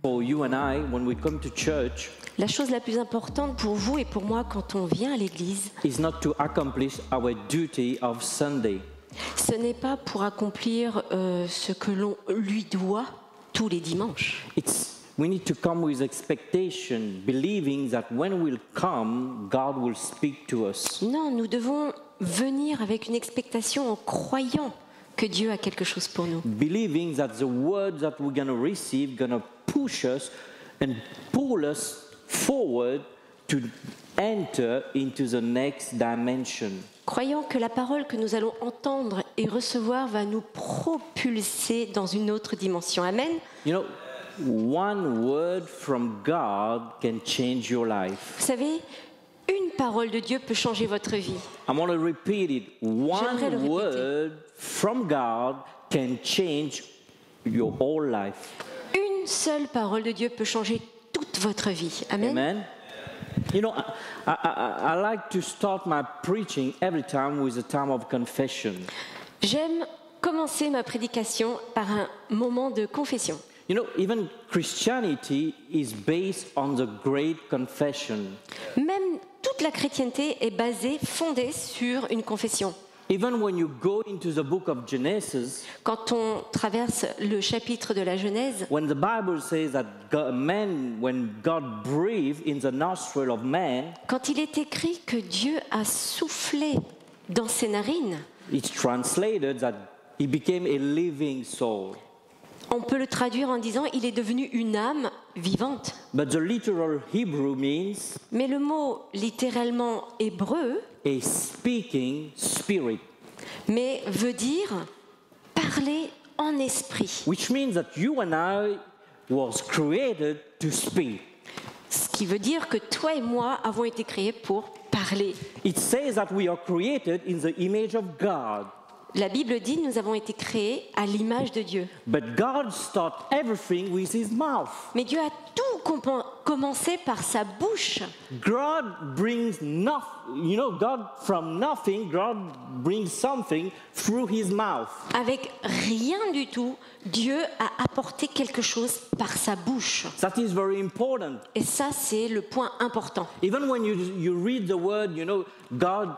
for you and I when we come to church La chose la plus importante pour vous et pour moi quand on vient à l'église, is not to accomplish our duty of Sunday. ce n'est pas pour accomplir ce que l'on lui doit tous les dimanches. We need to come with expectation, believing that when we'll come, God will speak to us. Non, nous devons venir avec une expectation en croyant que Dieu a quelque chose pour nous. Believing that the word that we're going to receive going to push us and pull us forward to enter into the next dimension. Croyant que la parole que nous allons entendre et recevoir va nous propulser dans une autre dimension. Amen. You know, one word from God can change your life. Vous savez, une parole de Dieu peut changer votre vie. I'm going to repeat it. J'aimerais le One répéter. word from God can change your whole life. Une seule parole de Dieu peut changer toute votre vie. Amen. Amen. You know, I like to start my preaching every time with a time of confession. J'aime commencer ma prédication par un moment de confession. You know, even Christianity is based on the great confession. Même toute la chrétienté est basée, fondée sur une confession. Even when you go into the book of Genesis, Quand on traverse le chapitre de la Genèse, when the Bible says that when God breathed in the nostril of man, quand il est écrit que Dieu a soufflé dans ses narines, it's translated that he became a living soul. on peut le traduire en disant il est devenu une âme vivante. But the literal Hebrew means Mais le mot littéralement hébreu, a speaking spirit, mais veut dire parler en esprit. which means that you and I was created to speak. Ce qui veut dire que toi et moi avons été créés pour parler. It says that we are created in the image of God. La Bible dit nous avons été créés à l'image de Dieu. But God started everything with his mouth. Mais Dieu a tout commencé par sa bouche. God brings nothing, you know, God from nothing, God brings something through his mouth. Avec rien du tout, Dieu a apporté quelque chose par sa bouche. That is very important. Et ça, c'est le point important. Even when you read the word, you know, God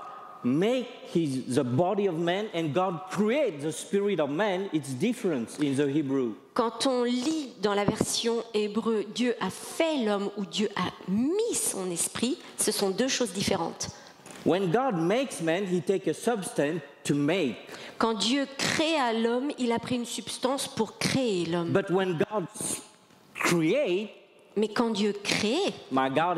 make the body of man and God create the spirit of man, it's different in the Hebrew. Quand on lit dans la version hébreu, Dieu a fait l'homme ou Dieu a mis son esprit, ce sont deux choses différentes. When God makes man, he takes a substance to make. Quand Dieu créa l'homme, il a pris une substance pour créer l'homme. But when God create, Mais quand Dieu crée, my God,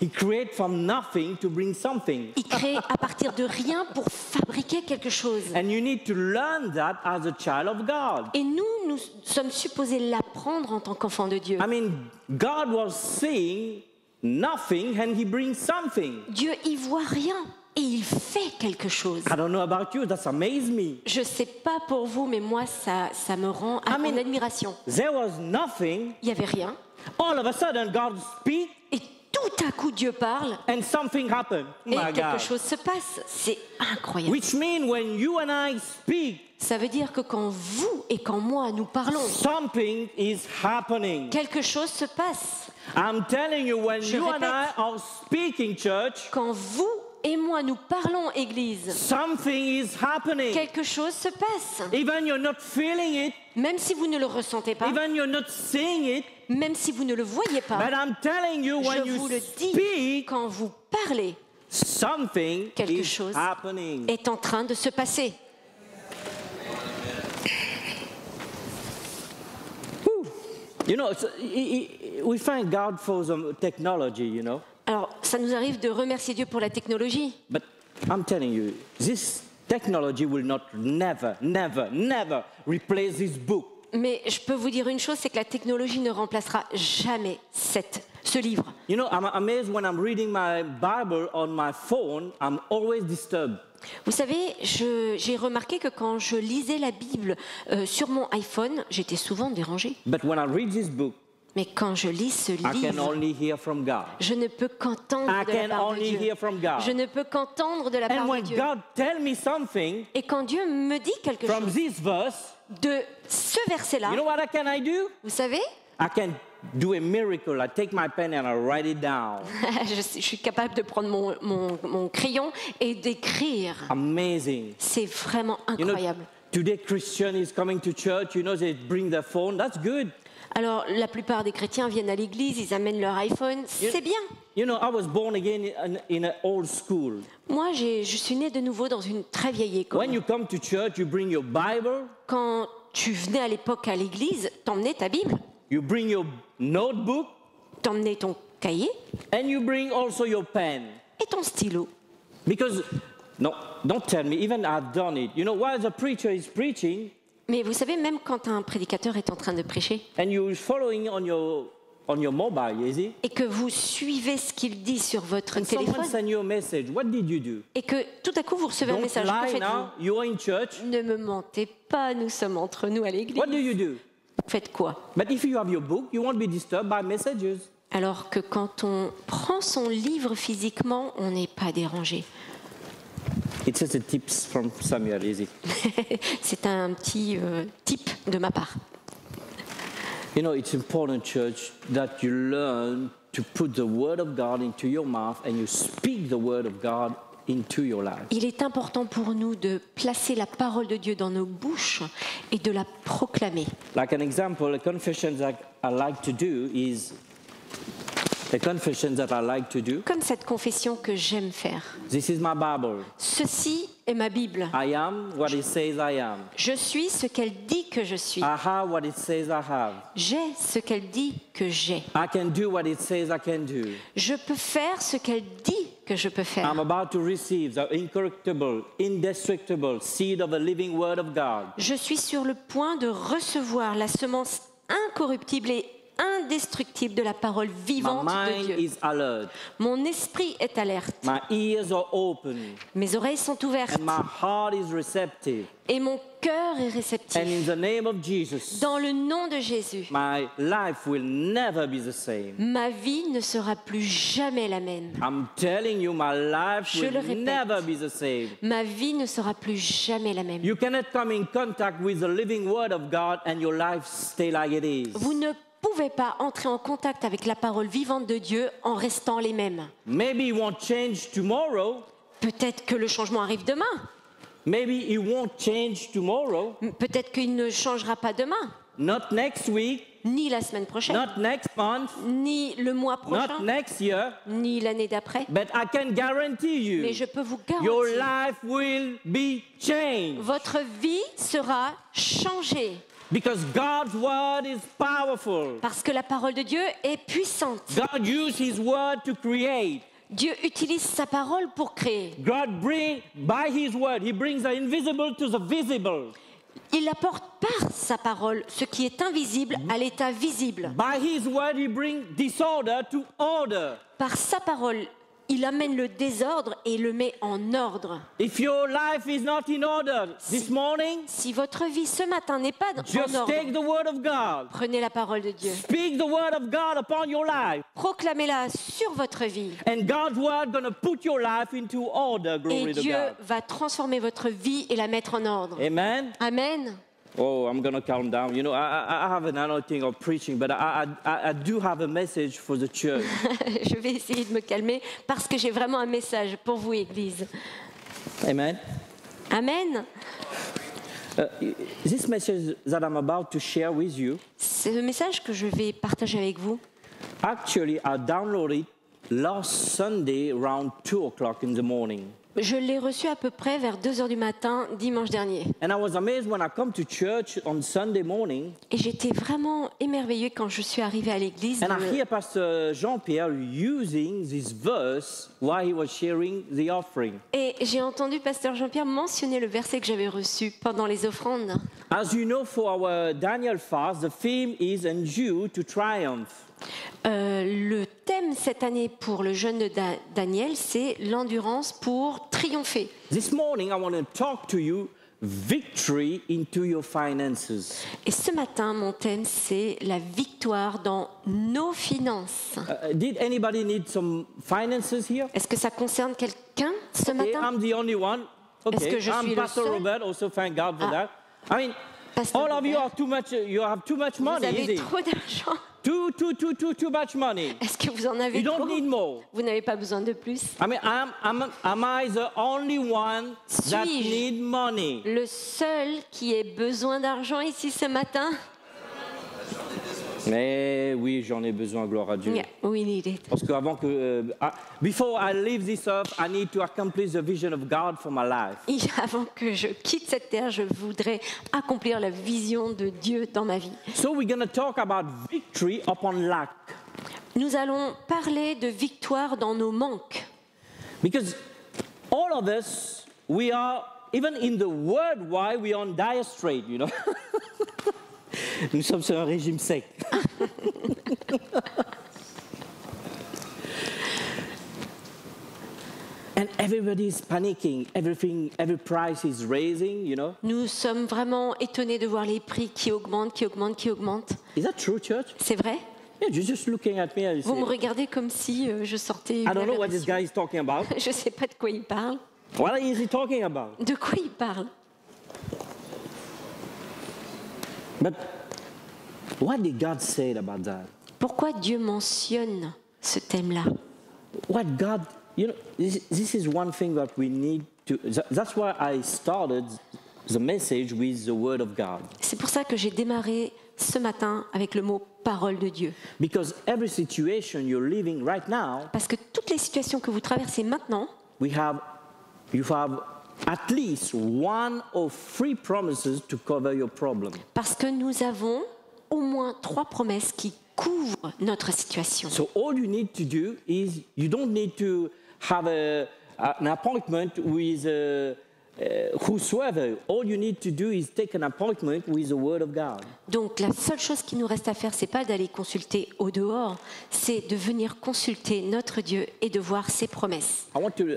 he create from nothing to bring something. il crée à partir de rien pour fabriquer quelque chose. And you need to learn that as a child of God. Et nous sommes supposés l'apprendre en tant qu'enfants de Dieu. I mean, God was seeing nothing and he brings something. Dieu y voit rien et il fait quelque chose. I don't know about you, that's amazed me. Je sais pas pour vous, mais moi, ça me rend en admiration. There was nothing, Il y avait rien all of a sudden God speaks et tout à coup Dieu parle and something happened. et My quelque God. chose se passe. C'est incroyable. Which means when you and I speak, Ça veut dire que quand vous et quand moi nous parlons, something is happening. quelque chose se passe. I'm telling you, when Je you and I répète. are speaking, church, Quand vous et moi nous parlons, Église, something is happening. quelque chose se passe. Even you're not feeling it, Même si vous ne le ressentez pas, even you're not seeing it, même si vous ne le voyez pas, but I'm telling you, when je vous le you dis, speak, quand vous parlez, something quelque is chose happening. est en train de se passer. You know, we thank God for the technology, you know, Alors, ça nous arrive de remercier Dieu pour la technologie, but I'm telling you, this technology will never replace this book. mais je peux vous dire une chose, c'est que la technologie ne remplacera jamais ce livre. You know, I'm amazed when I'm reading my Bible on my phone, I'm always disturbed. Vous savez, j'ai remarqué que quand je lisais la Bible sur mon iPhone, j'étais souvent dérangée. But when I read this book, Mais quand je lis ce I can livre, only hear from God. je ne peux qu'entendre I de la can part de only Dieu. hear from God. Je ne peux qu'entendre de la And part de when Dieu. God tell me something Et quand Dieu me dit quelque from chose this verse, de ce verset-là, you know what can I do? vous savez, I can do a miracle. I take my pen and I write it down. Je suis capable de prendre mon crayon et d'écrire. Amazing. C'est vraiment You know, incroyable. today Christian is coming to church, you know, they bring their phone. That's good. Alors, la plupart des chrétiens viennent à l'église, ils amènent leur iPhone, c'est bien. You know, I was born again in an old school. Moi, je suis née de nouveau dans une très vieille école. When you come to church, you bring your Bible, Quand tu venais à l'époque à l'église, t'emmenais ta Bible, you bring your notebook, t'emmenais ton cahier and you bring also your pen. et ton stylo. Because, no, don't tell me, even I've done it. You know, while the preacher is preaching, Mais vous savez, même quand un prédicateur est en train de prêcher and you're following on your mobile, is it? et que vous suivez ce qu'il dit sur votre And someone téléphone send you a message. What did you do? et que tout à coup vous recevez un Don't message, que lie faites-vous? now. You're in church. Ne me mentez pas, nous sommes entre nous à l'église. What do you do? Faites quoi? But if you have your book, you won't be disturbed by messages. Alors que quand on prend son livre physiquement, on n'est pas dérangé. It's just a tips from Samuel, is it? C'est un petit tip de ma part. You know, it's important, church, that you learn to put the word of God into your mouth and you speak the word of God into your life. Il est important pour nous de placer la parole de Dieu dans nos bouches et de la proclamer. Like an example, a confession that I like to do is Comme cette confession que j'aime faire. This is my Bible. Ceci est ma Bible. I am what it says I am. Je suis ce qu'elle dit que je suis. I have what it says I have. J'ai ce qu'elle dit que j'ai. I can do what it says I can do. Je peux faire ce qu'elle dit que je peux faire. I'm about to receive the incorruptible, indestructible seed of the living word of God. Je suis sur le point de recevoir la semence incorruptible et indestructible de la parole vivante My de mind Dieu. is alert. Mon esprit est alerte. My ears are open. Mes oreilles sont ouvertes And my heart is receptive. et mon cœur est And réceptif. in the name of Jesus, Dans le nom de Jésus, my life will never be the same. ma vie ne sera plus jamais la même. I'm telling you, my life Je le will répète. never be the same. Ma vie ne sera plus jamais la même. You cannot come in contact with the living word of God and your life stay like it is. Vous ne pouvez pas entrer en contact avec la parole vivante de Dieu en restant les mêmes. Maybe it won't change tomorrow. Peut-être que le changement arrive demain. Maybe it won't change tomorrow. Peut-être qu'il ne changera pas demain, Not next week. ni la semaine prochaine, Not next month. ni le mois Not prochain, next year. ni l'année d'après. But I can guarantee Mais you, je peux vous your garantir, life will be changed. votre vie sera changée. Because God's word is powerful. Parce que la parole de Dieu est puissante. God used his word to create. Dieu utilise sa parole pour créer. God by his word, he brings the invisible to the visible. Il apporte par sa parole ce qui est invisible à l'état visible. By his word, he brings disorder to order. Par sa parole, il amène le désordre et le met en ordre. If your life is not in order this morning, Si votre vie ce matin n'est pas en just ordre, take the word of God. prenez la parole de Dieu. Speak the word of God upon your life. Proclamez-la sur votre vie. And God's word going to put your life into order. Et Glory to Dieu God. va transformer votre vie et la mettre en ordre. Amen. Amen. Oh, I'm going to calm down. You know, I have an anointing of preaching, but I do have a message for the church. Je vais essayer de me calmer parce que j'ai vraiment un message pour vous, Église. Amen. Amen. This message that I'm about to share with you, C'est le message que je vais partager avec vous. actually, I downloaded it last Sunday around 2 o'clock in the morning. Je l'ai reçu à peu près vers 2 heures du matin, dimanche dernier. And I was amazed when I come to church on Sunday morning Et j'étais vraiment émerveillée quand je suis arrivée à l'église. and I hear Pastor Jean-Pierre using this verse while he was sharing the offering. Et j'ai entendu Pasteur Jean-Pierre mentionner le verset que j'avais reçu pendant les offrandes. As you know, for our Daniel fast, the theme is endure to triumph. Le thème cette année pour le jeûne de Daniel, c'est l'endurance pour triompher. This morning, I want to talk to you victory into your finances. Et ce matin, mon thème, c'est la victoire dans nos finances. Did anybody need some finances here? Est-ce que ça concerne quelqu'un ce Okay, matin? I'm the only one. Est-ce Okay, que je suis I'm le Pastor seul? Robert. Also, thank God for that. I mean, Pasteur all of you Robert, are too much. You have too much vous money, is avez it? trop d'argent. too much money? Est-ce que vous en avez You don't trop? need more. Vous n'avez pas besoin de plus? I mean, am I the only one that Suis-je need money? le seul qui ait besoin d'argent ici ce matin? Mais oui, j'en ai besoin, gloire à Dieu. Yeah, we need it. Parce que before I leave this earth, I need to accomplish the vision of God for my life. Et avant que je quitte cette terre, je voudrais accomplir la vision de Dieu dans ma vie. So we're going to talk about victory upon lack. Nous allons parler de victoire dans nos manques. Because all of us, we are, even in the world wide, we are on dire straits, you know. Nous sommes sur un régime sec. And everybody is panicking. Every price is raising, you know. Nous sommes vraiment étonnés de voir les prix qui augmentent, qui augmentent, qui augmentent. Is that true, church? C'est vrai? Yeah, you're just looking at me and you Vous me say, regardez comme si je sortais. I don't know what this guy is talking about. Je ne sais pas de quoi il parle. What is he talking about? De quoi il parle? But what did God say about that? Pourquoi Dieu mentionne ce thème-là? What God, you know, this is one thing that we need to. That's why I started the message with the Word of God. C'est pour ça que j'ai démarré ce matin avec le mot parole de Dieu. Because every situation you're living right now, Parce que toutes les situations que vous traversez maintenant, you have at least one or three promises to cover your problem. parce que nous avons au moins 3 promesses qui couvrent notre situation. So all you need to do is you don't need to have an appointment with whosoever. All you need to do is take an appointment with the Word of God. Donc la seule chose qui nous reste à faire, c'est pas d'aller consulter au dehors, c'est de venir consulter notre Dieu et de voir ses promesses. I want to.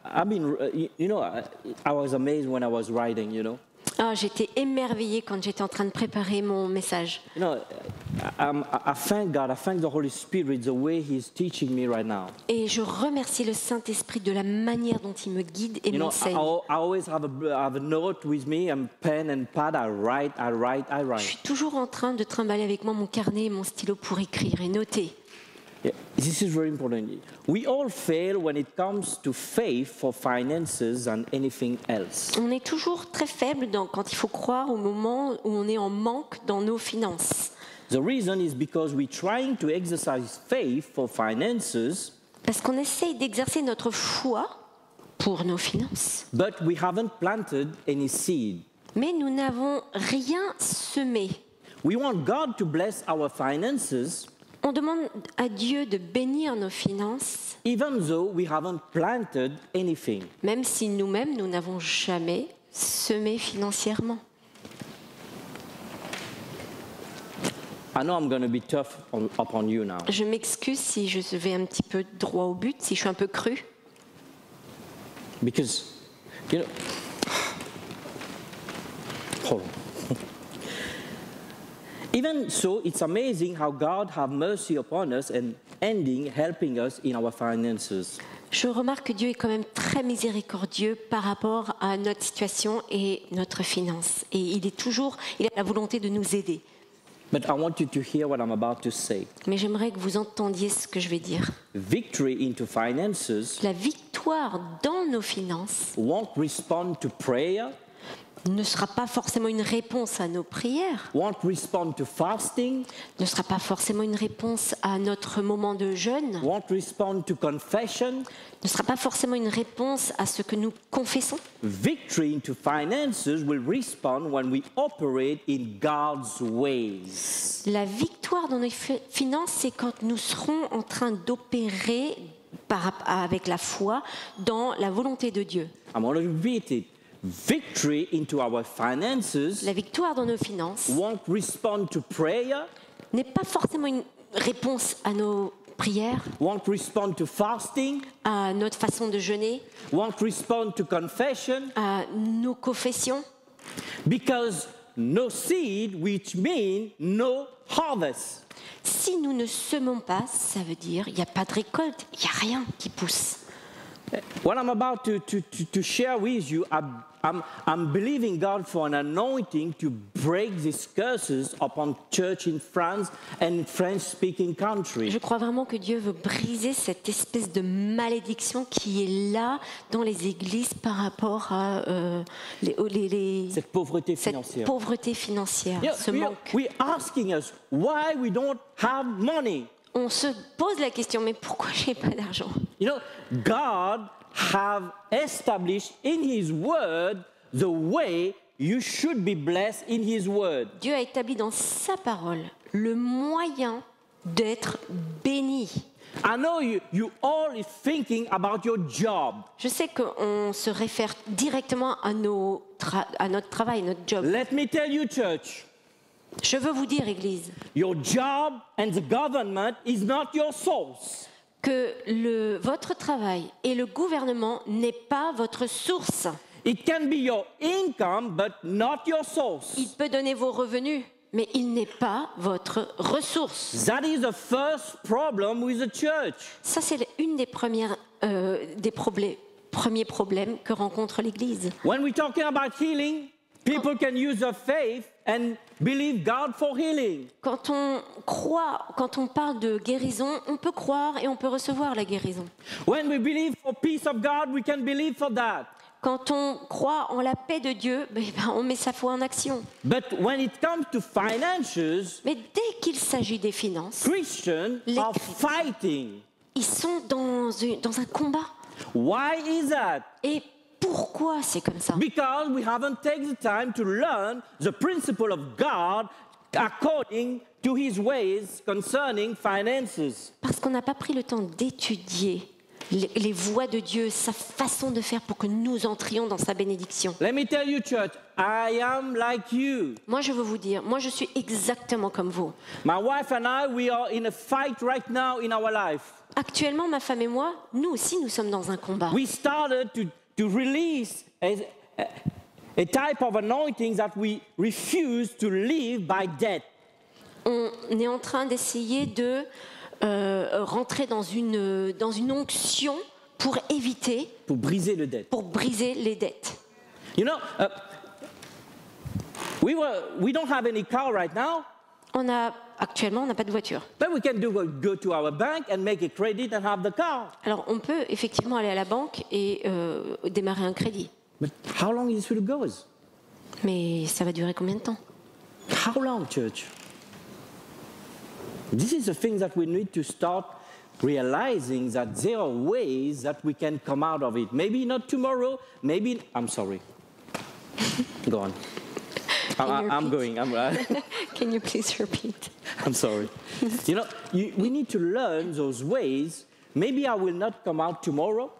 I've been. You know, I was amazed when I was writing. You know. Ah, j'étais émerveillée quand j'étais en train de préparer mon message. You know, I thank God. I thank the Holy Spirit the way He's teaching me right now. Et je remercie le Saint-Esprit de la manière dont il me guide et You know, m'enseigne. I always have a note with me and pen and pad. I write. Je suis toujours en train de trimballer avec moi mon carnet et mon stylo pour écrire et noter. Yeah, this is very important. We all fail when it comes to faith for finances and anything else. On est toujours très faible quand il faut croire au moment où on est en manque dans nos finances. The reason is because we're trying to exercise faith for finances, Parce qu'on essaye d'exercer notre foi pour nos finances. but we haven't planted any seed. Mais nous n'avons rien semé. We want God to bless our finances, On demande à Dieu de bénir nos finances, even though we haven't planted anything. même si nous-mêmes, nous n'avons jamais semé financièrement. I know I'm going to be tough upon you now. Je m'excuse si je vais un petit peu droit au but, si je suis un peu cru. Because, you know, hold on. Even so, it's amazing how God have mercy upon us and helping us in our finances. Je remarque que Dieu est quand même très miséricordieux par rapport à notre situation et notre finance. Et il a la volonté de nous aider. But I want you to hear what I'm about to say. Mais j'aimerais que vous entendiez ce que je vais dire. Victory into finances La victoire dans nos finances won't respond to prayer, ne sera pas forcément une réponse à nos prières, won't respond to fasting, ne sera pas forcément une réponse à notre moment de jeûne, won't respond to confession. ne sera pas forcément une réponse à ce que nous confessons. Victory into finances will respond when we operate in God's ways. La victoire dans nos finances, c'est quand nous serons en train d'opérer avec la foi dans la volonté de Dieu. I'm going to repeat it. Victory into our finances La victoire dans nos finances won't respond to prayer, n'est pas forcément une réponse à nos prières, won't respond to fasting, à notre façon de jeûner, won't respond to confession, à nos confessions, because no seed, which means no harvest. Si nous ne semons pas, ça veut dire il n'y a pas de récolte, il n'y a rien qui pousse. What I'm about to share with you, I'm believing God for an anointing to break these curses upon church in France and French-speaking countries. Je crois vraiment que Dieu veut briser cette espèce de malédiction qui est là dans les églises par rapport à Cette pauvreté cette financière. pauvreté financière, Yeah, ce manque. we're asking us why we don't have money. On se pose la question, mais pourquoi j'ai pas d'argent? You know, God have established in His Word the way you should be blessed in His Word. Dieu a établi dans sa parole le moyen d'être béni. I know you all is thinking about your job. Je sais qu'on se réfère directement à notre travail, notre job. Let me tell you, church, Je veux vous dire, Église, your job and the government is not your source. que votre travail et le gouvernement n'est pas votre source. It can be your income, but not your source. Il peut donner vos revenus, mais il n'est pas votre ressource. That is the first problem with the church. Ça, c'est une des premiers problèmes que rencontre l'Église. When we're talking about healing, people can use their faith and believe God for healing. Quand on parle de guérison, on peut croire et on peut recevoir la guérison. When we believe for peace of God, we can believe for that. Quand on croit en la paix de Dieu, on met sa foi en action. But when it comes to finances, Mais dès qu'il s'agit des finances, Christians are fighting. ils sont dans un combat. Why is that? Et pourquoi c'est comme ça? Because we haven't taken the time to learn the principle of God according to His ways concerning finances. Parce qu'on n'a pas pris le temps d'étudier les voies de Dieu, sa façon de faire pour que nous entrions dans sa bénédiction. Let me tell you, church, I am like you. Moi, je veux vous dire, moi, je suis exactement comme vous. My wife and I, we are in a fight right now in our life. Actuellement, ma femme et moi, nous aussi, nous sommes dans un combat. We started to release a type of anointing that we refuse to live by debt. On est en train d'essayer de rentrer dans une onction pour éviter, Pour briser le dette. pour briser les dettes. You know, we don't have any car right now, Actuellement, on n'a pas de voiture. but we can go to our bank and make a credit and have the car. Alors, on peut effectivement aller à la banque et démarrer un crédit. But how long this will go? Mais ça va durer combien de temps? How long, church? This is the thing that we need to start realizing that there are ways that we can come out of it. Maybe not tomorrow, maybe... I'm sorry. Go on. I'm going. Can you please repeat? I'm sorry. You know, we need to learn those ways. Maybe I will not come out tomorrow.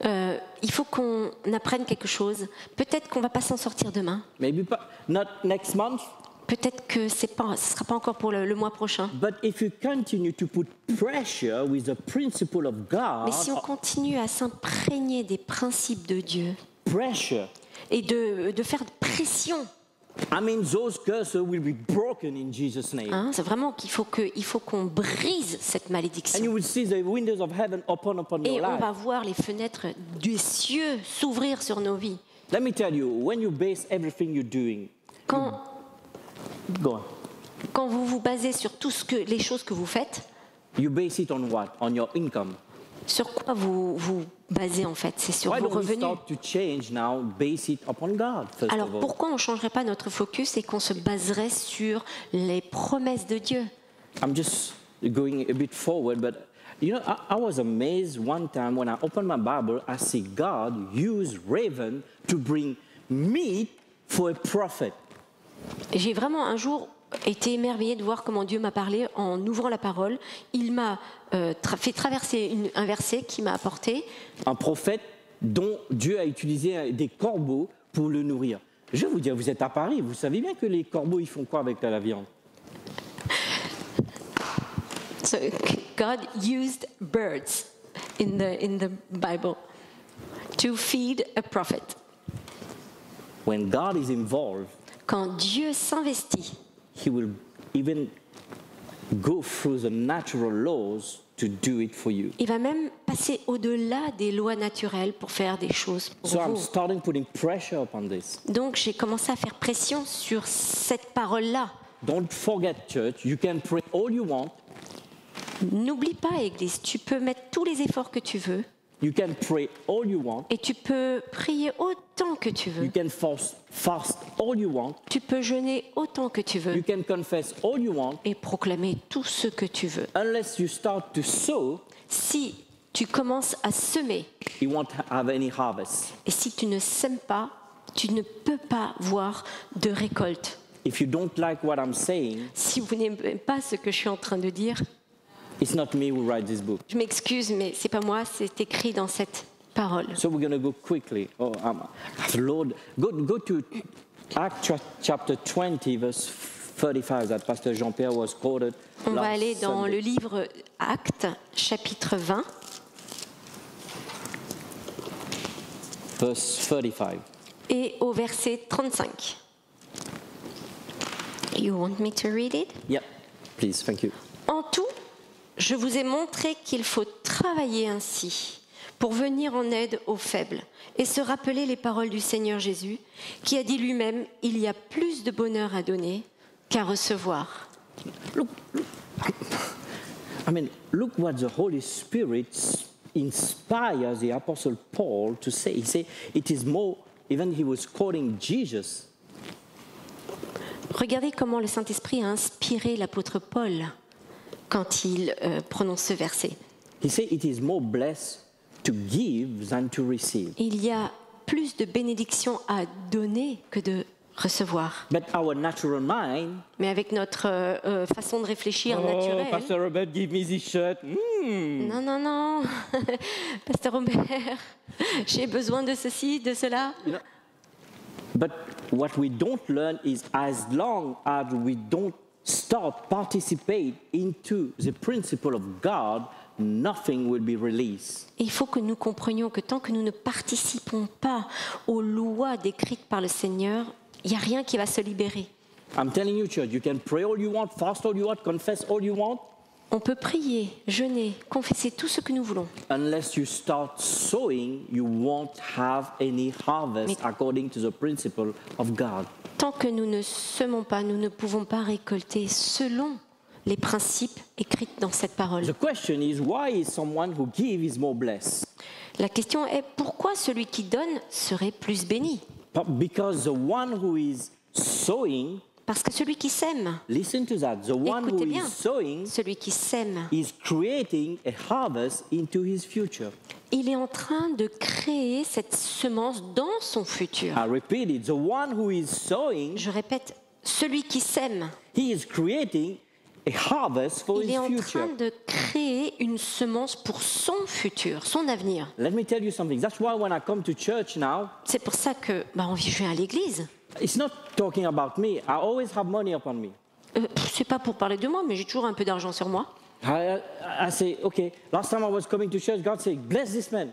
Il faut qu'on apprenne quelque chose. Peut-être qu'on ne va pas s'en sortir demain. Maybe not next month. Peut-être que ce ne sera pas encore pour le mois prochain. But if you continue to put pressure with the principle of God, Mais si on continue à s'imprégner des principes de Dieu pressure, et de faire pression, I mean, those curses will be broken in Jesus' name. c'est vraiment qu'il faut qu'on brise cette And malédiction. you will see the windows of heaven open upon your Et on life. va voir les fenêtres des cieux s'ouvrir sur nos vies. Let me tell you, when you base everything you're doing, go on. Quand vous vous basez sur les choses que vous faites, You base it on what? On your income. sur quoi vous basez en fait? C'est sur Why vos don't we revenus. start to change now, base it upon God, first Alors of all? pourquoi on ne changerait pas notre focus et qu'on se baserait sur les promesses de Dieu? I'm just going a bit forward, but you know, I was amazed one time when I opened my Bible, I see God use raven to bring meat for a prophet. J'ai vraiment un jour été émerveillée de voir comment Dieu m'a parlé en ouvrant la parole. Il m'a fait traverser un verset qui m'a apporté. Un prophète dont Dieu a utilisé des corbeaux pour le nourrir. Je vais vous dire, vous êtes à Paris, vous savez bien que les corbeaux, ils font quoi avec la viande? So God used birds in the Bible to feed a prophet. When God is involved, Quand Dieu s'investit, He will even go through the natural laws to do it for you. il va même passer passer au-delà des lois naturelles pour faire des choses pour So I'm vous. starting putting pressure upon this. Donc j'ai commencé à faire pression sur cette parole-là. Don't forget, church, you can pray all you want. N'oublie pas, Église, tu peux mettre tous les efforts que tu veux You can pray all you want. et tu peux prier autant que tu You veux. can fast all you want. Tu peux jeûner autant que tu You veux can confess all you want. et proclamer tout ce que tu veux. Unless you start to sow, Si tu commences à semer you won't have any harvest. et si tu ne sèmes pas, tu ne peux pas voir de récolte. If you don't like what I'm saying, Si vous n'aimez pas ce que je suis en train de dire, it's not me who writes this book. je m'excuse, mais c'est pas moi, c'est écrit dans cette parole. So we're going to go quickly. Lord, go to Acts chapter 20, verse 35, that Pastor Jean-Pierre was quoted. On va last aller dans Sunday. le livre Actes, chapitre 20, Verse 35. et au verset 35. You want me to read it? Yep, please, thank you. En tout, je vous ai montré qu'il faut travailler ainsi pour venir en aide aux faibles et se rappeler les paroles du Seigneur Jésus qui a dit lui-même, il y a plus de bonheur à donner qu'à recevoir. Look, look what the Holy Spirit inspires the Apostle Paul to say. He said it is more, even he was quoting Jesus. Regardez comment le Saint-Esprit a inspiré l'apôtre Paul quand il prononce ce verset. He said it is more blessed to give than to receive. Il y a plus de bénédictions à donner que de recevoir. But our natural mind, Mais avec notre façon de réfléchir oh, naturelle, Pastor Robert, give me this shirt. non, non, non, Pasteur Robert, j'ai besoin de ceci, de cela. But what we don't learn is as long as we don't start participate into the principle of God, nothing will be released. Et il faut que nous comprenions que tant que nous ne participons pas aux lois décrites par le Seigneur, il n'y a rien qui va se libérer. I'm telling you, church, you can pray all you want, fast all you want, confess all you want. On peut prier, jeûner, confesser tout ce que nous voulons. Unless you start sowing, you won't have any harvest according to the principle of God. Tant que nous ne semons pas, nous ne pouvons pas récolter selon les principes écrits dans cette parole. The question is, why is someone who gives is more blessed? La question est pourquoi celui qui donne serait plus béni? Because the one who is sowing, Parce que celui qui sème, listen to that, the one who écoutez bien, is sowing celui qui sème, is creating a harvest into his future. il est en train de créer cette semence dans son futur. I repeat it, the one who is sowing, Je répète, celui qui sème, he is creating a harvest for il his est en future. train de créer une semence pour son futur, son avenir. Let me tell you something. That's why when I come to church now, C'est pour ça que je viens à l'église. it's not talking about me. I always have money upon me. C'est pas pour parler de moi, mais j'ai toujours un peu d'argent sur moi. I say, okay, last time I was coming to church, God said, bless this man.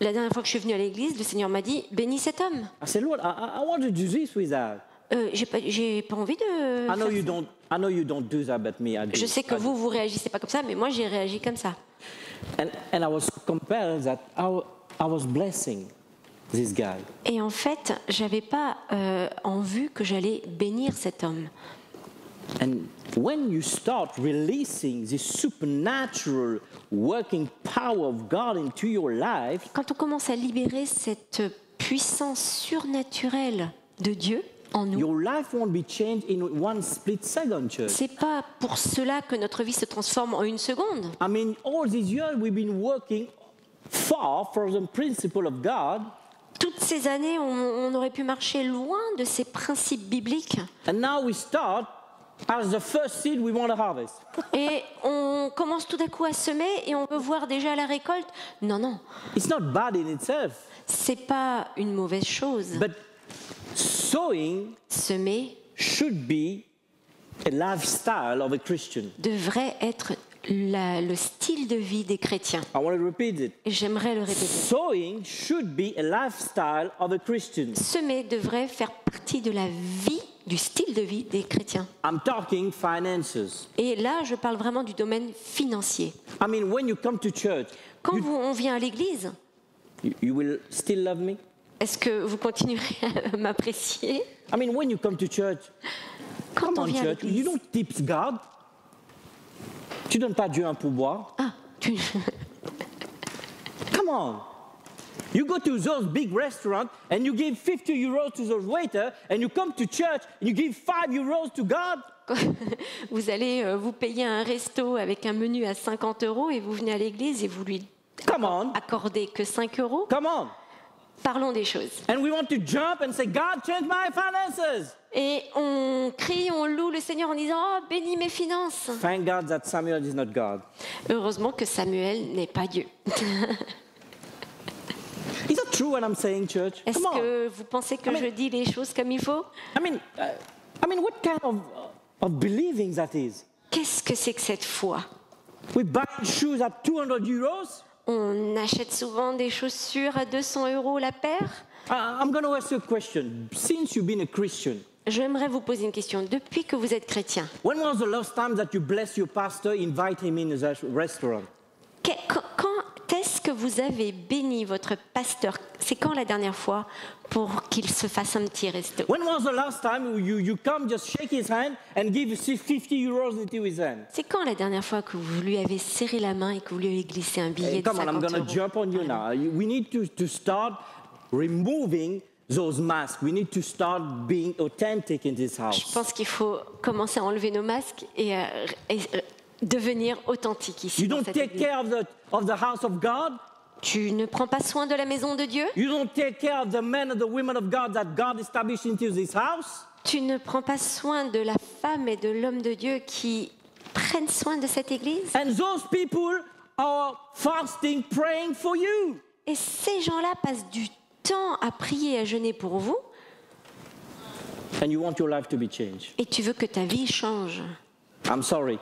La dernière fois que je suis venue à l'église, le Seigneur m'a dit, bénis cet homme. I said, Lord, I want to do this with that. J'ai pas envie de. I know faire you ça. don't. I know you don't do that, but me, I do. Je sais que vous réagissez pas comme ça, mais moi j'ai réagi comme ça. And I was compelled that I was blessing this guy. Et en fait, j'avais pas en vue que j'allais bénir cet homme. And when you start releasing the supernatural working power of God into your life, Quand on commence à libérer cette puissance surnaturelle de Dieu en nous, your life won't be changed in one split second, church. c'est pas pour cela que notre vie se transforme en une seconde. I mean, all these years we've been working far from the principle of God, Toutes ces années, on aurait pu marcher loin de ces principes bibliques. and now we start as the first seed we want to harvest. Et on commence tout à coup à semer et on veut voir déjà la récolte. Non, non, It's not bad in itself, c'est pas une mauvaise chose. but sowing Semer should be a lifestyle of a Christian. devrait être le style de vie des chrétiens. I want to repeat it. Et j'aimerais le répéter. Sowing should be a lifestyle of a Christian. Semer devrait faire partie de la vie du style de vie des chrétiens. I'm talking finances. Et là, je parle vraiment du domaine financier. I mean, when you come to church, Quand on vient à l'église, you will still love me? est-ce que vous continuerez à m'apprécier? I mean, when you come to church, Quand come on on vient à church, you l'église. don't tips God. Tu donnes pas à Dieu un pourboire. Ah, Come on. You go to those big restaurants and you give 50 euros to those waiter and you come to church and you give 5 euros to God. vous allez vous payer un resto avec un menu à 50 € et vous venez à l'église et vous lui Come on. accordez que 5 €. Come on. Parlons des choses. And we want to jump and say, God, change my finances. Et on crie, on loue le Seigneur en disant « Oh, bénis mes finances Thank God that Samuel is not God. ». Heureusement que Samuel n'est pas Dieu. Is that true what I'm saying, church? Est-ce Come on. que vous pensez que je dis les choses comme il faut? I mean, what kind of believing that is? Qu'est-ce que c'est que cette foi? We buy shoes at 200 euros. On achète souvent des chaussures à 200 € la paire. I'm going to ask you a question. Since you've been a Christian, J'aimerais vous poser une question. Depuis que vous êtes chrétien, when was the last time that you bless your pastor, invite him in a restaurant? quand est-ce que vous avez béni votre pasteur? C'est quand la dernière fois pour qu'il se fasse un petit resto? When was the last time you come, just shake his hand and give 50 euros into his hand? C'est quand la dernière fois que vous lui avez serré la main et que vous lui avez glissé un billet Hey, de come on, 50 I'm going to €? jump on you now. We need to start removing those masks. We need to start being authentic in this Je house. pense qu'il faut commencer à enlever nos masques et devenir authentique ici. You Dans don't cette take église. care of the house of God. Tu ne prends pas soin de la maison de Dieu. You don't take care of the men and the women of God that God established into this house. Tu ne prends pas soin de la femme et de l'homme de Dieu qui prennent soin de cette église. And those people are fasting, praying for you. Et ces gens-là passent du temps à prier et à jeûner pour vous. And you want your life to be changed. Et tu veux que ta vie change. I'm sorry.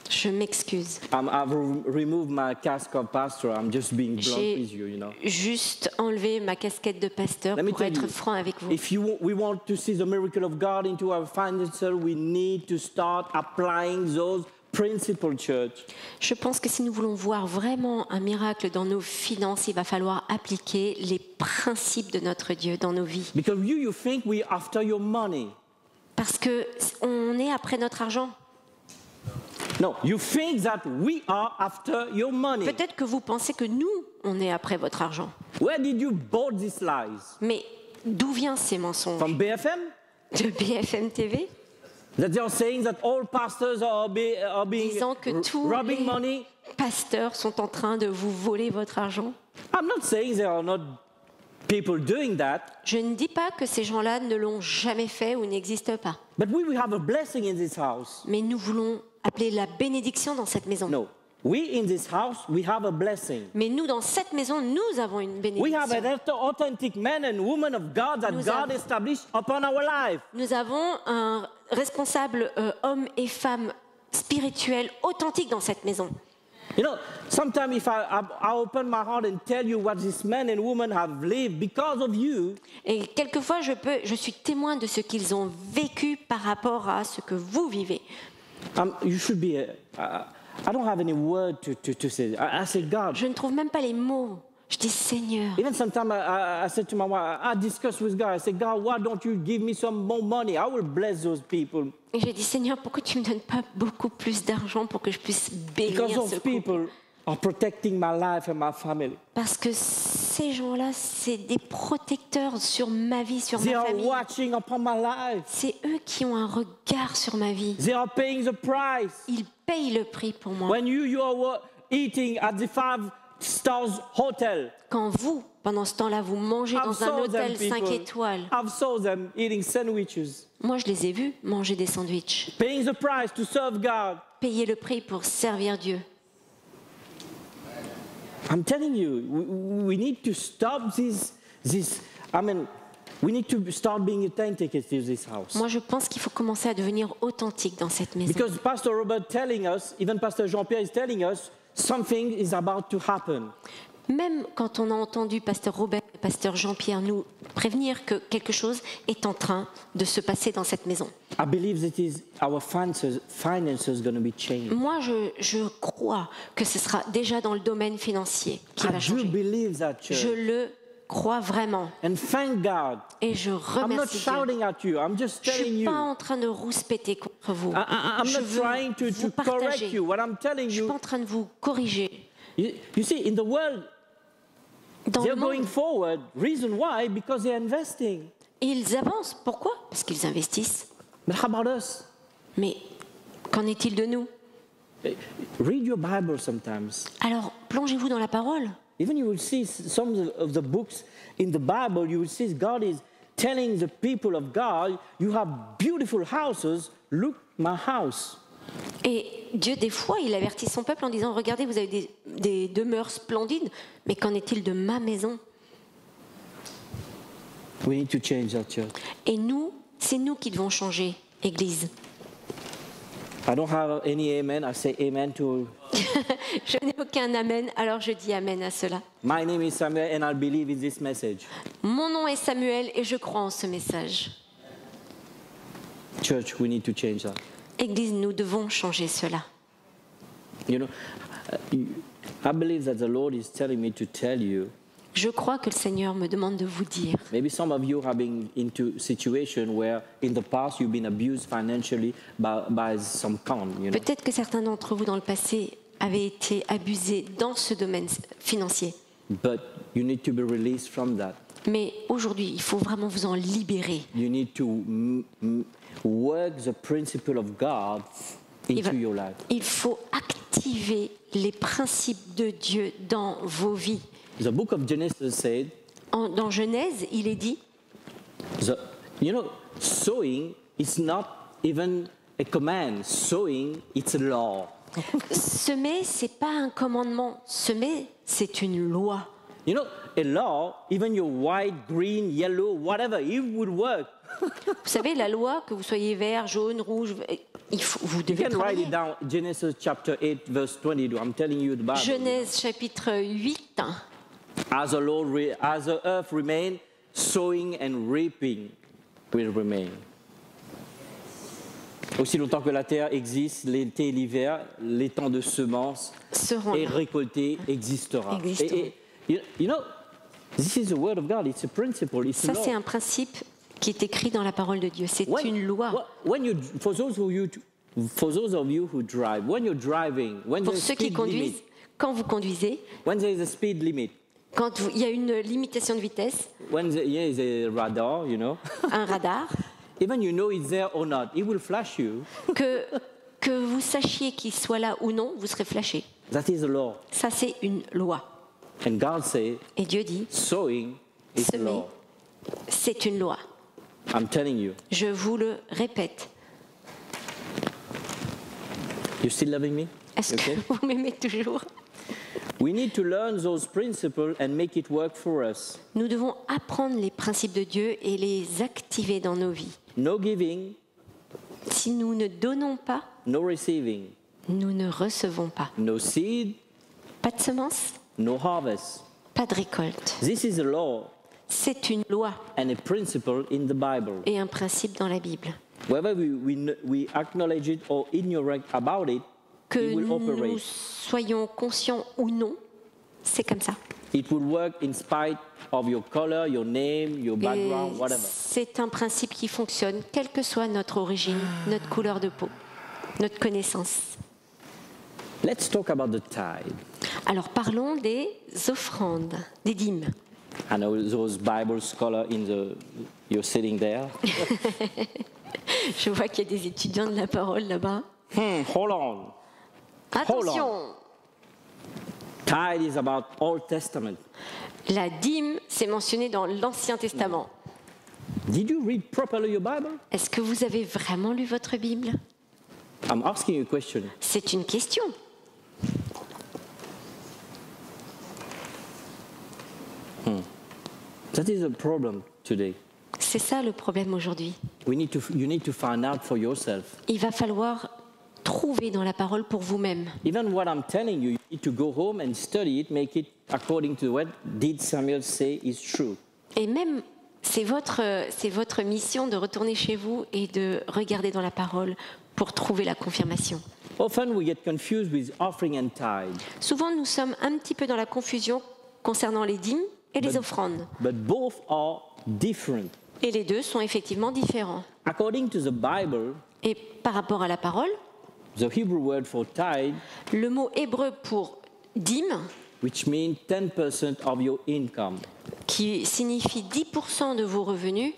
Je m'excuse. I've removed my casque of pastor. I'm just being blunt J'ai with you, you know. juste enlevé ma casquette de pasteur Let me pour tell être you, franc avec vous. if we want to see the miracle of God into our finances, we need to start applying those principles, church. Je pense que si nous voulons voir vraiment un miracle dans nos finances, il va falloir appliquer les principes de notre Dieu dans nos vies. Because you think we're after your money. Parce que on est après notre argent. No, you think that we are after your money. Peut-être que vous pensez que nous, on est après votre argent. Where did you bought these lies? Mais d'où viennent ces mensonges? From BFM? De BFM TV? That they are saying that all pastors are being Disant que tous robbing les money? pasteurs sont en train de vous voler votre argent. I'm not saying there are not people doing that, Je ne dis pas que ces gens-là ne l'ont jamais fait ou n'existent pas. but we will have a blessing in this house. Mais nous voulons appeler la bénédiction dans cette maison. No, we in this house, we have a blessing. Mais nous, dans cette maison, nous avons une We have bénédiction. an authentic men and women of God that Nous God avons- established upon our life. Nous avons un responsable homme et femme spirituels authentiques dans cette maison. You know, sometimes if I open my heart and tell you what these men and women have lived because of you, Et quelquefois, je suis témoin de ce qu'ils ont vécu par rapport à ce que vous vivez. you should be. I don't have any word to say. I say, God. Je ne trouve même pas les mots. Je dis Seigneur. Even sometimes I said to my wife, I discuss with God. I say, God, why don't you give me some more money? I will bless those people. Et j'ai dit Seigneur, pourquoi tu me donnes pas beaucoup plus d'argent pour que je puisse bénir Because ce those couple? people are protecting my life and my family. Parce que ces gens-là, c'est des protecteurs sur ma vie, sur They ma are famille. watching upon my life. C'est eux qui ont un regard sur ma vie. They are paying the price. Ils payent le prix pour moi. When you are eating at the 5 stars hotel, Quand vous, pendant ce temps-là, vous mangez I've dans un saw hôtel them 5 people. étoiles, I've saw them eating sandwiches, moi je les ai vus manger des sandwichs, paying the price to serve God. payer le prix pour servir Dieu. I'm telling you, we need to stop this. We need to start being authentic at this house. Moi je pense qu'il faut commencer à devenir authentique dans cette maison. Because Pastor Robert telling us, even Pastor Jean-Pierre is telling us, something is about to happen. Même quand on a entendu Pasteur Robert et pasteur Jean-Pierre nous prévenir que quelque chose est en train de se passer dans cette maison. I believe that is our finances going to be changed. Moi, je crois que ce sera déjà dans le domaine financier qui va I do changer. believe that, church. Je le crois vraiment. And thank God. Et je I'm not remercie Dieu. shouting at you. I'm just Je ne telling suis you. pas en train de rouspéter contre vous. I'm Je not veux trying to vous correct partager. you. What I'm telling Je ne suis you, pas en train de vous corriger. you see, in the world, Dans le they're going monde, forward. Reason why? Because they're investing. ils avancent. Pourquoi? Parce qu'ils investissent. But how about us? Mais qu'en est-il de nous? Read your Bible sometimes. Alors, plongez-vous dans la parole. Even you will see some of the books in the Bible, you will see God is telling the people of God, you have beautiful houses, look my house. Et Dieu, des fois, il avertit son peuple en disant, regardez, vous avez des demeures splendides, mais qu'en est-il de ma maison? We need to change that, church. Et nous, c'est nous qui devons changer, Église. I don't have any amen. I say amen to. Je n'ai aucun amen, alors je dis amen à cela. My name is Samuel and I believe in this message. Mon nom est Samuel et je crois en ce message. Church, we need to change that. Église, nous devons changer cela. You know, I believe that the Lord is telling me to tell you. Je crois que le Seigneur me demande de vous dire. Maybe some of you have been into situation where in the past you've been abused financially by some con, you know. Peut-être que certains d'entre vous dans le passé avaient été abusés dans ce domaine financier. But you need to be released from that. Mais aujourd'hui, il faut vraiment vous en libérer. You need to work the principle of God into your life. Il faut activer les principes de Dieu dans vos vies. The book of Genesis said, Dans Genèse, il est dit, sowing is not even a command. Sowing, it's a law. semer, c'est pas un commandement. Semer, c'est une loi. You know, a law, even your white, green, yellow, whatever, it would work. Vous savez, la loi, que vous soyez vert, jaune, rouge, vous You devez can write travailler. it down. Genesis chapter 8, verse 22. I'm telling you the Bible. Genèse chapitre 8. As the earth remains, sowing and reaping will remain. Aussi longtemps que la terre existe, l'été et l'hiver, les temps de semences Seront et là. récolter existera. Existeront. You know, this is the word of God. It's a principle. It's a Ça, c'est law. un principe qui est écrit dans la parole de Dieu. C'est une loi. For those of you who drive, when you're driving, when Pour there's a ceux qui speed conduisent, limit, quand vous conduisez, when there is a speed limit, quand il y a une limitation de vitesse, when there is a radar, you know, un radar, even you know it's there or not, it will flash you. que vous sachiez qu'il soit là ou non, vous serez flashé. That is the law. Ça, c'est une loi. And God said, Et Dieu dit, sowing is semer, law. c'est une loi. I'm telling you. Je vous le répète. You still loving me? Est-ce Okay. que vous m'aimez toujours? We need to learn those principles and make it work for us. Nous devons apprendre les principes de Dieu et les activer dans nos vies. No giving, Si nous ne donnons pas, no receiving, nous ne recevons pas. no seed, Pas de semences, no harvest. pas de récolte. This is a law C'est une loi and a principle in the Bible. et un principe dans la Bible. Whether we acknowledge it or ignorant about it, Que it will nous operate. soyons conscients ou non, c'est comme ça. It will work in spite of your color, your name, your Et background, whatever. c'est un principe qui fonctionne, quelle que soit notre origine, notre couleur de peau, notre connaissance. Let's talk about the tithe. Alors parlons des offrandes, des dîmes. I know those Bible scholars you're sitting there. Je vois qu'il y a des étudiants de la parole là-bas. Hold on. Attention, Tithe is about Old Testament. la dîme, c'est mentionné dans l'Ancien Testament. Did you read properly your Bible? Est-ce que vous avez vraiment lu votre Bible? I'm asking you a question. C'est une question. That is a problem today. C'est ça le problème aujourd'hui. You need to find out for yourself. Il va falloir trouver dans la parole pour vous-même. Even what I'm telling you, you need to go home and study it, make it according to what did Samuel say is true. Et même, c'est votre mission de retourner chez vous et de regarder dans la parole pour trouver la confirmation. Often we get confused with offering and tithe, Souvent, nous sommes un petit peu dans la confusion concernant les dîmes et les offrandes. but both are different. Et les deux sont effectivement différents. According to the Bible, Et par rapport à la parole, the Hebrew word for tithe, le mot hébreu pour dîme, which means 10% of your income. qui signifie 10% de vos revenus,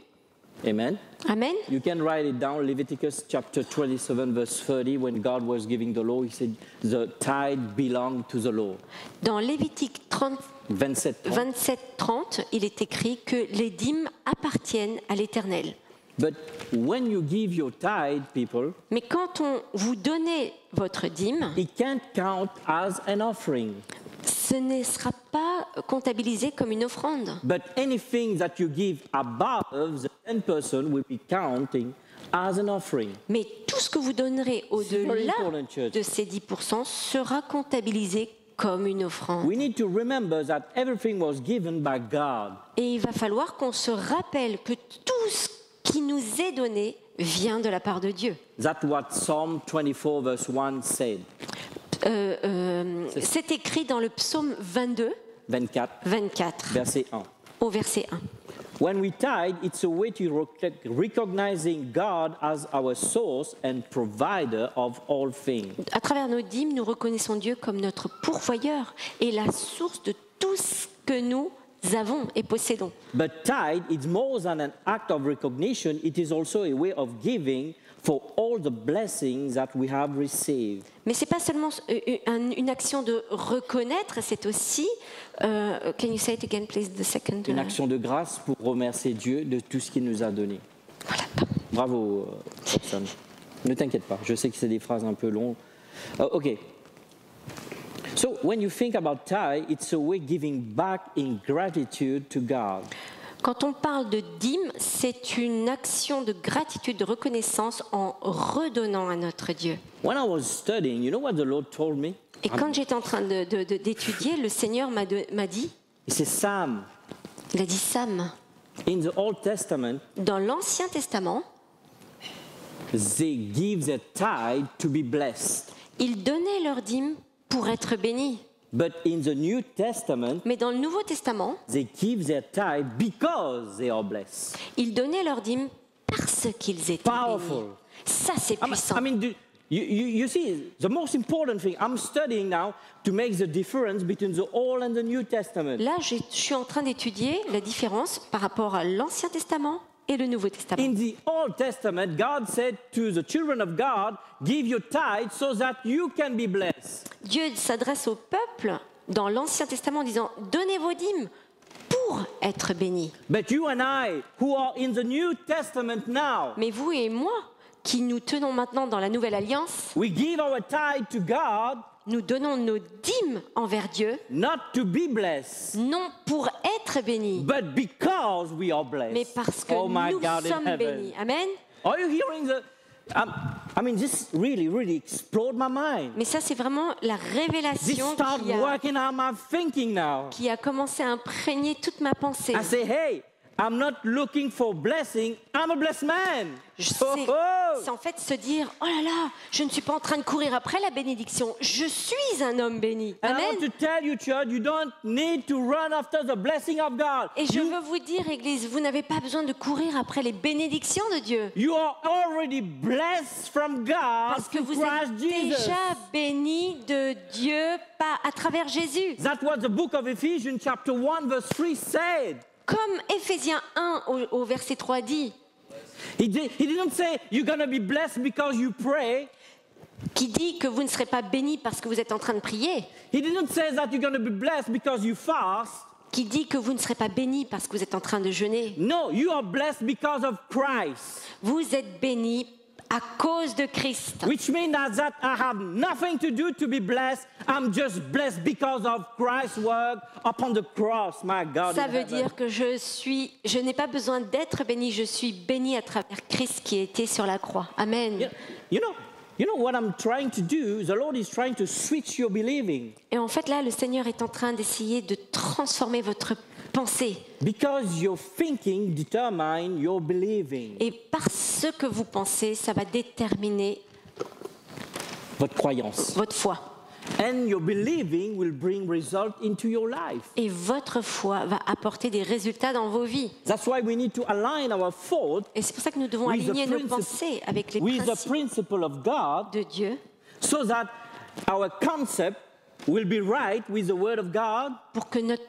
Amen. amen, You can write it down, Leviticus chapter 27, verse 30, when God was giving the law, he said, the tithe belonged to the Lord. dans Lévitique 27-30, il est écrit que les dîmes appartiennent à l'Éternel. But when you give your tithe, people, Mais quand vous donnez votre dîme, it can't count as an offering. ce ne sera pas comptabilisé comme une offrande. But anything that you give above the 10% will be counting as an offering. Mais tout ce que vous donnerez very au-delà important, church. de ces 10% sera comptabilisé comme une offrande. We need to remember that everything was given by God. Et il va falloir qu'on se rappelle que tout ce qui nous est donné vient de la part de Dieu. That's what Psalm 24, verse 1 said. C'est écrit dans le psaume 22, 24, verset 1. au verset 1. When we tithe, it's a way to recognizing God as our source and provider of all things. À travers nos dîmes, nous reconnaissons Dieu comme notre pourvoyeur et la source de tout ce que nous avons et possédons. But tithe is more than an act of recognition, it is also a way of giving for all the blessings that we have received. Mais ce n'est pas seulement une action de reconnaître, c'est aussi... can you say it again, please, the second... Une action de grâce pour remercier Dieu de tout ce qu'il nous a donné. Voilà. Bravo, Robson. Ne t'inquiète pas, je sais que c'est des phrases un peu longues. OK. So, when you think about tithe, it's a way giving back in gratitude to God. Quand on parle de dîme, c'est une action de gratitude, de reconnaissance en redonnant à notre Dieu. When I was studying, you know what the Lord told me? Et quand j'étais en train d'étudier, le Seigneur m'a dit, He said, Sam, il a dit Sam, in the Old Testament, dans l'Ancien Testament, they give their tithe to be blessed. ils donnaient leur dîme pour être bénis. But in the New Testament, Mais dans le Nouveau Testament, they give their tithe because they are blessed. ils donnaient leur dîme parce qu'ils étaient Powerful. bénis. Ça, c'est puissant. I mean, you see, the most important thing, I'm studying now to make the difference between the Old and the New Testament. Là, je suis en train d'étudier la différence par rapport à l'Ancien Testament et le Nouveau Testament. In the Old Testament, God said to the children of God, give your tithe so that you can be blessed. Dieu s'adresse au peuple dans l'Ancien Testament en disant « Donnez vos dîmes pour être bénis. But you and I, who are in the New Testament now, » Mais vous et moi, qui nous tenons maintenant dans la Nouvelle Alliance, we give our tithe to God nous donnons nos dîmes envers Dieu, not to be blessed, non pour être bénis, but because we are blessed. mais parce que Oh my nous God in sommes heaven. bénis. Amen. Are you hearing the... I mean, this really exploded my mind. Mais ça, c'est vraiment la This révélation start working on my thinking now. qui a commencé à imprégner toute ma pensée. I say, hey, I'm not looking for blessing. I'm a blessed man. C'est en fait se dire, oh là là, je ne suis pas en train de courir après la bénédiction, je suis un homme béni. And I Amen. want to tell you, church, you don't need to run after the blessing of God. Et je veux vous dire, Église, vous n'avez pas besoin de courir après les bénédictions de Dieu. You are already blessed from God Parce que through vous Christ êtes Jesus. déjà bénis de Dieu à travers Jésus. That's what the book of Ephesians chapter 1 verse 3 said. Comme Éphésiens 1 au verset 3 dit, He didn't say you're going to be blessed because you pray. qui dit que vous ne serez pas bénis parce que vous êtes en train de prier, He didn't say that you're going to be blessed because you fast. qui dit que vous ne serez pas bénis parce que vous êtes en train de jeûner. No, you are blessed because of Christ. Vous êtes bénis à cause de Christ. Which means that I have nothing to do to be blessed. I'm just blessed because of Christ's work upon the cross. My God. Ça in veut heaven. dire que je n'ai pas besoin d'être béni, je suis béni à travers Christ qui était sur la croix. Amen. You know, You know what I'm trying to do? The Lord is trying to switch your believing. Et en fait, là, le Seigneur est en train d'essayer de transformer votre pensée. Because your thinking determines your believing. Et par ce que vous pensez, ça va déterminer Votre croyance. votre foi. And your believing will bring result into your life. Et votre foi va apporter des résultats dans vos vies. That's why we need to align our thought Et c'est pour ça que nous devons with the aligner nos principle- pensées avec les with the principes principle of God de Dieu so that our concept will be right with the word of God, pour que notre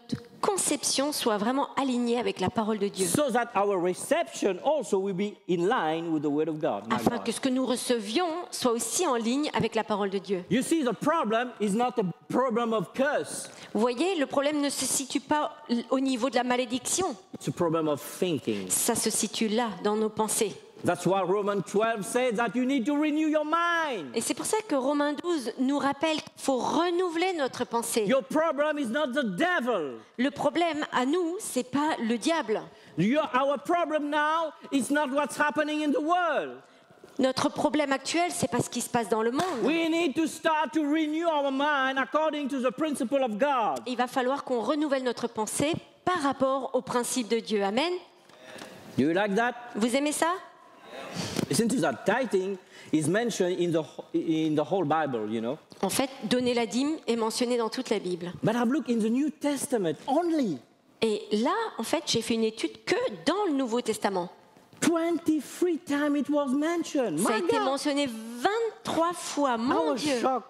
conception soit vraiment alignée avec la parole de Dieu. so that our reception also will be in line with the word of God. My Afin God. que ce que nous recevions soit aussi en ligne avec la parole de Dieu. You see, the problem is not a problem of curse. Vous voyez, le problème ne se situe pas au niveau de la malédiction. It's a problem of thinking. Ça se situe là, dans nos pensées. That's why Romans 12 says that you need to renew your mind. Et c'est pour ça que Romains 12 nous rappelle qu'il faut renouveler notre pensée. Your problem is not the devil. Le problème à nous, c'est pas le diable. Our problem now is not what's happening in the world. Notre problème actuel, c'est pas ce qui se passe dans le monde. We need to start to renew our mind according to the principle of God. Il va falloir qu'on renouvelle notre pensée par rapport au principe de Dieu. Amen. Do you like that? Vous aimez ça? Listen to that. Tithing is mentioned in the whole Bible, you know. En fait, donner la dîme est mentionné dans toute la Bible. But I've looked in the New Testament only. Et là, en fait, j'ai fait une étude que dans le Nouveau Testament. 23 times it was mentioned. Ça a My été God. mentionné 23 fois. I Mon was Dieu, shocked.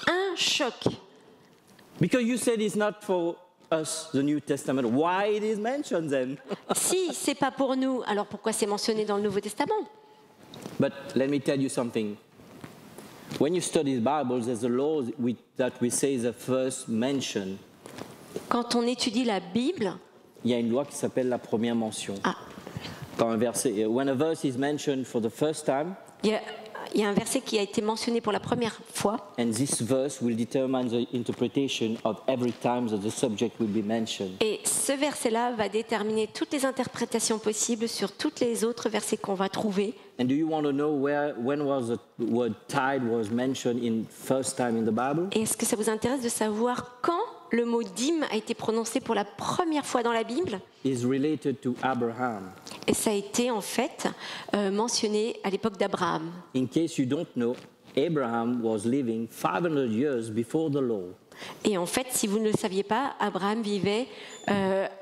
un choc. Because you said it's not for us, the New Testament. Why it is mentioned then? Si c'est pas pour nous, alors pourquoi c'est mentionné dans le Nouveau Testament? But let me tell you something. When you study the Bible, there's a law that we say is the first mention. Quand on étudie la Bible, Il y a une loi qui s'appelle la première mention. ah, Quand un verset, when a verse is mentioned for the first time, il y a un verset qui a été mentionné pour la première fois, and this verse will determine the interpretation of every time that the subject will be mentioned. et ce verset-là va déterminer toutes les interprétations possibles sur tous les autres versets qu'on va trouver. And do you want to know when was the word tide was mentioned in first time in the Bible? Et est-ce que ça vous intéresse de savoir quand le mot dîme a été prononcé pour la première fois dans la Bible? Is related to Abraham. Et ça a été en fait mentionné à l'époque d'Abraham. In case you don't know, Abraham was living 500 years before the law. Et en fait, si vous ne le saviez pas, Abraham vivait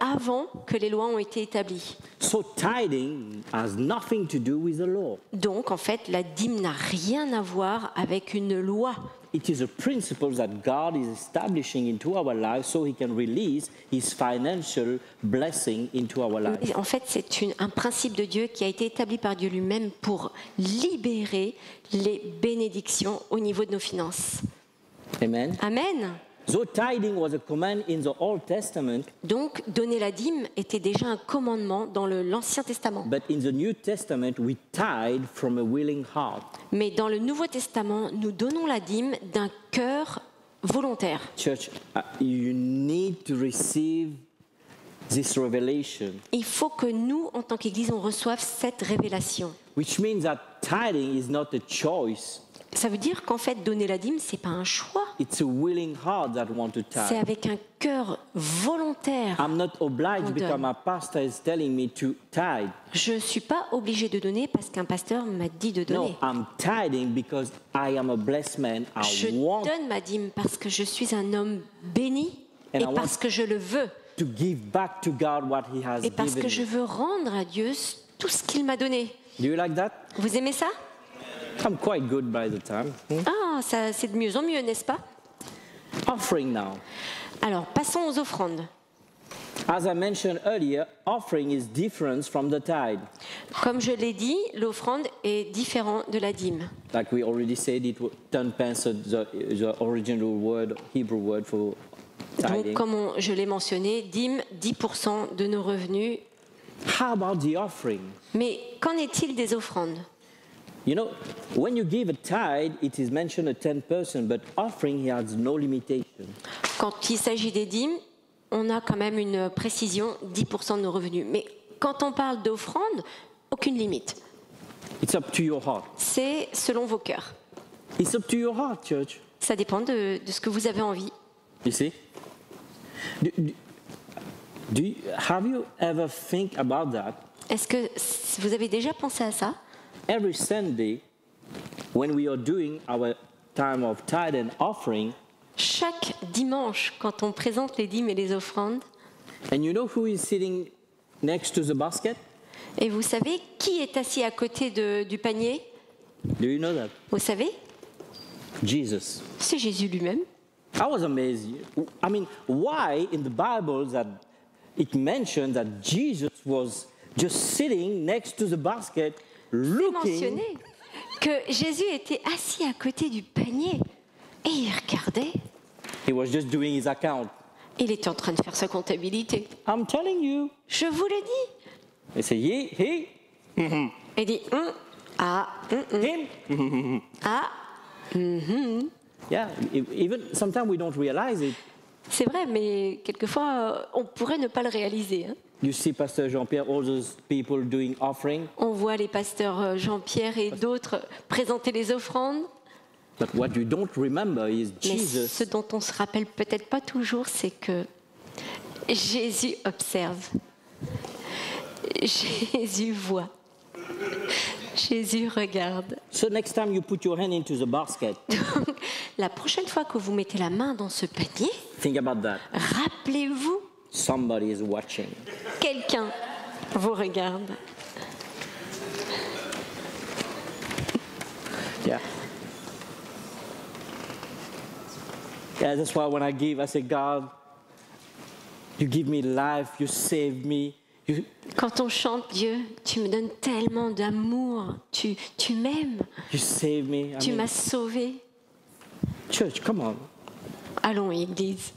avant que les lois ont été établies. So tithing has nothing to do with the law. Donc en fait, la dîme n'a rien à voir avec une loi. It is a principle that God is establishing into our lives so he can release his financial blessing into our lives. Et en fait, c'est un principe de Dieu qui a été établi par Dieu lui-même pour libérer les bénédictions au niveau de nos finances. Amen. Amen. So tithing was a command in the Old Testament, Donc, donner la dîme était déjà un commandement dans l'Ancien Testament. but in the New Testament we tithe from a willing heart. Mais dans le Nouveau Testament, nous donnons la dîme d'un cœur volontaire. Church, you need to receive this revelation, Il faut que nous, en tant qu'Église, on reçoive cette révélation. which means that tithing is not a choice. Ça veut dire qu'en fait, donner la dîme, c'est pas un choix. It's a willing heart that want to C'est tithe. avec un cœur volontaire. I'm not obliged On because donne. my pastor is telling me to tithe. Je ne suis pas obligée de donner parce qu'un pasteur m'a dit de No, donner. I'm tithing because I am a blessed man. Je I want donne ma dîme parce que je suis un homme béni And et I want- parce que je le veux. to give back to God what he has Et parce given que je me. veux rendre à Dieu tout ce qu'il m'a donné. Do you like that? Vous aimez ça? I'm quite good by the time. Ah, ça, c'est de mieux en mieux, n'est-ce pas? Offering now. Alors, passons aux offrandes. As I mentioned earlier, offering is different from the tithe. Comme je l'ai dit, l'offrande est différente de la dîme. Like we already said, 10 pence, the original word, Hebrew word for Donc, tithing. comme je l'ai mentionné, dîme, 10% de nos revenus. How about the offering? Mais qu'en est-il des offrandes? You know, when you give a tithe, it is mentioned at 10%, but offering has no limitation. Quand il s'agit des dîmes, on a quand même une précision, 10% de nos revenus. Mais quand on parle d'offrande, aucune limite. It's up to your heart. C'est selon vos cœurs. It's up to your heart, church. Ça dépend de ce que vous avez envie. You see? Have you ever think about that? Est-ce que vous avez déjà pensé à ça? Every Sunday, when we are doing our time of tithe and offering, Chaque dimanche, quand on présente les dîmes et les offrandes, and you know who is sitting next to the basket? et vous savez qui est assis à côté du panier? Do you know that? Vous savez? Jesus. C'est Jésus lui-même. I was amazed. I mean, why in the Bible that it mentions that Jesus was just sitting next to the basket, looking? Mentionné que Jésus était assis à côté du panier et il regardait. He was just doing his account. Il était en train de faire sa comptabilité. I'm telling you. Je vous le dis. They say, he, Il dit him. ah. Yeah, even sometimes we don't realize it. C'est vrai, mais quelquefois on pourrait ne pas le réaliser. Hein. You see Pastor Jean-Pierre, all those people doing offering. On voit les pasteurs Jean-Pierre et d'autres présenter les offrandes. But what you don't remember is Mais Jesus. ce dont on se rappelle peut-être pas toujours, c'est que Jésus observe, Jésus voit, Jésus regarde. So next time you put your hand into the basket, Donc, la prochaine fois que vous mettez la main dans ce panier, think about that. rappelez-vous, Somebody is watching. quelqu'un vous regarde. Yeah. Yeah, that's why when I give, I say, God, you give me life, you save me. Quand on chante Dieu, tu me donnes tellement d'amour, tu m'aimes, You save me. tu m'as sauvé. Church, come on. Allons, Église.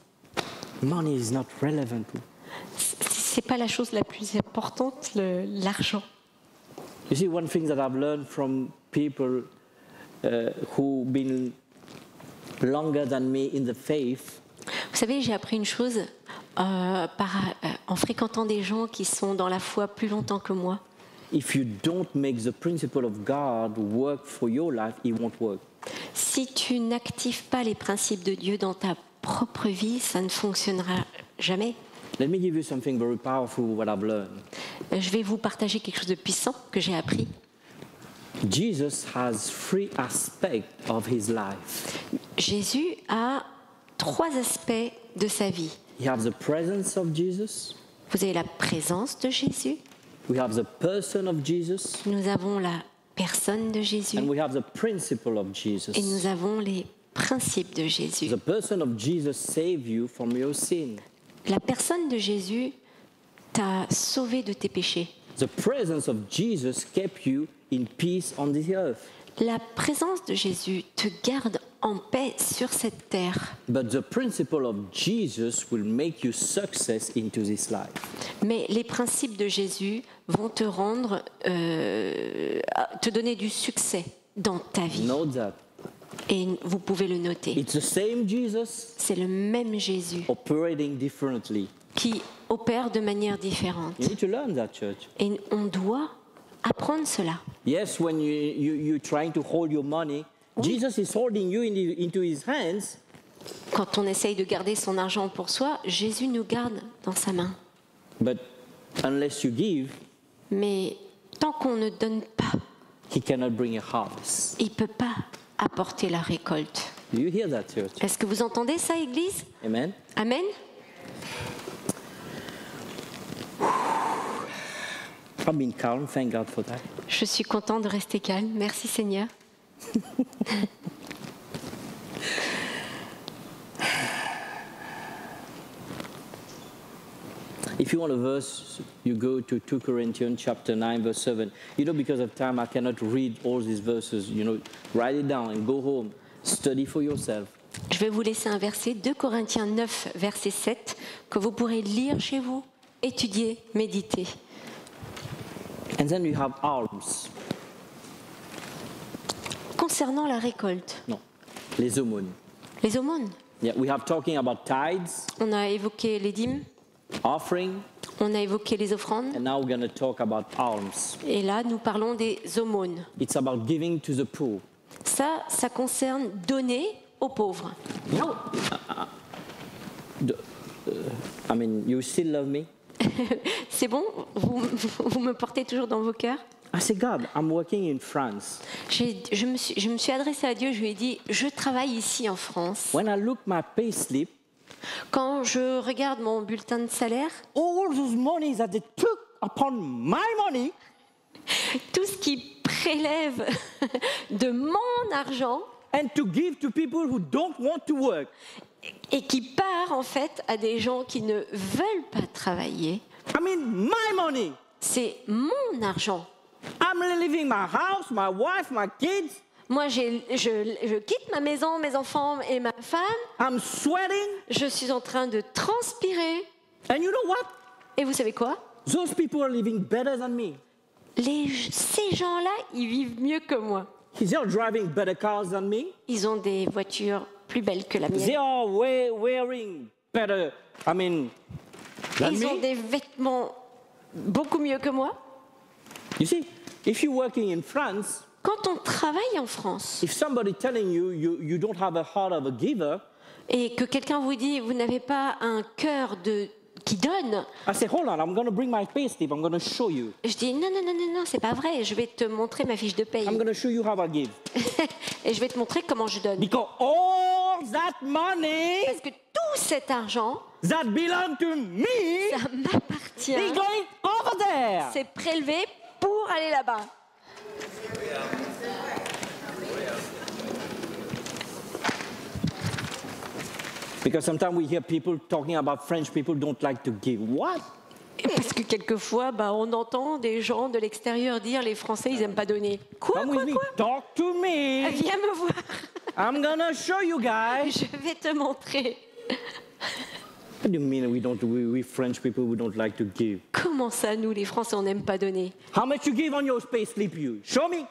Money is not relevant. C'est pas la chose la plus importante, l'argent. You see, one thing that I've learned from people who've been longer than me in the faith. Vous savez, j'ai appris une chose en fréquentant des gens qui sont dans la foi plus longtemps que moi. If you don't make the principle of God work for your life, it won't work. Si tu n'actives pas les principes de Dieu dans ta propre vie, ça ne fonctionnera jamais. Let me give you something very powerful what I've learned. Je vais vous partager quelque chose de puissant que j'ai appris. Jesus has 3 aspects of his life. Jésus a 3 aspects de sa vie. You have the presence of Jesus. Vous avez la présence de Jésus, We have the person of Jesus. nous avons la personne de Jésus And we have the principle of Jesus. et nous avons les principes de Jésus. The person of Jesus saved you from your sin. La personne de Jésus t'a sauvé de tes péchés. The presence of Jesus kept you in peace on the earth. La présence de Jésus te garde en paix sur cette terre. But the principle of Jesus will make you success into this life. Mais les principes de Jésus vont te rendre, te donner du succès dans ta vie. Know that. Et vous pouvez le noter. It's the same Jesus C'est le même Jésus operating differently. qui opère de manière différente. You need to learn that, church. Et on doit apprendre cela. Yes, when you're trying to hold your money, Jesus is holding you into his hands. Quand on essaye de garder son argent pour soi, Jésus nous garde dans sa main. But unless you give, Mais tant qu'on ne donne pas, he cannot bring a harvest. il ne peut pas apporter la récolte. Do you hear that, church? Est-ce que vous entendez ça, Église? Amen? Amen. I've been calm, thank God for that. Je suis content de rester calme. Merci, Seigneur. If you want a verse, you go to 2 Corinthians chapter 9, verse 7. You know, because of time, I cannot read all these verses. You know, write it down and go home. Study for yourself. Je vais vous laisser un verset, 2 Corinthiens 9, verset 7, que vous pourrez lire chez vous, étudier, méditer. And then you have alms. Concernant la récolte, No, les aumônes. les aumônes, Yeah, we have talking about tithes, on a évoqué les dîmes, offering, on a évoqué les offrandes, and now we're going to talk about alms. et là, nous parlons des aumônes. It's about giving to the poor. Ça concerne donner aux pauvres. No. I mean, you still love me? C'est bon, vous me portez toujours dans vos cœurs. I said, God, I'm working in France. Je me suis adressée à Dieu, je lui ai dit, je travaille ici en France. When I look my pay slip, Quand je regarde mon bulletin de salaire, all those monies that they took upon my money, tout ce qui prélève de mon argent and to give to people who don't want to work. et qui part en fait à des gens qui ne veulent pas travailler, I mean, my money. c'est mon argent. I'm leaving my house, my wife, my kids. Moi, je quitte ma maison, mes enfants et ma femme. I'm sweating. Je suis en train de transpirer. And you know what? Et vous savez quoi? Those people are living better than me. Ces gens-là, ils vivent mieux que moi. They are driving better cars than me. Ils ont des voitures plus belles que la They mienne. are wearing better, I mean, than Ils ont me. des vêtements beaucoup mieux que moi. You see, if you're working in France, Quand on travaille en France if somebody telling you don't have a heart of a giver, et que quelqu'un vous dit vous n'avez pas un cœur qui donne, I say, hold on, I'm going to bring my pay slip. I'm going to show you. je dis non, non, non, non, non, c'est pas vrai, je vais te montrer ma fiche de paye. I'm going to show you how I give. Et je vais te montrer comment je donne. Because all that money Parce que tout cet argent, that belong to me ça m'appartient. is going over there. C'est prélevé pour aller là-bas. Because sometimes we hear people talking about French people don't like to give. What? Et parce que quelquefois, on entend des gens de l'extérieur dire les Français, ils n'aiment pas donner. Quoi, Come quoi, with me. quoi? Talk to me. Viens me voir. I'm going to show you guys. Je vais te montrer. What do you mean we French people, we don't like to give? Comment ça, nous, les Français, on n'aime pas donner? How much you give on your pay slip, you? Show me.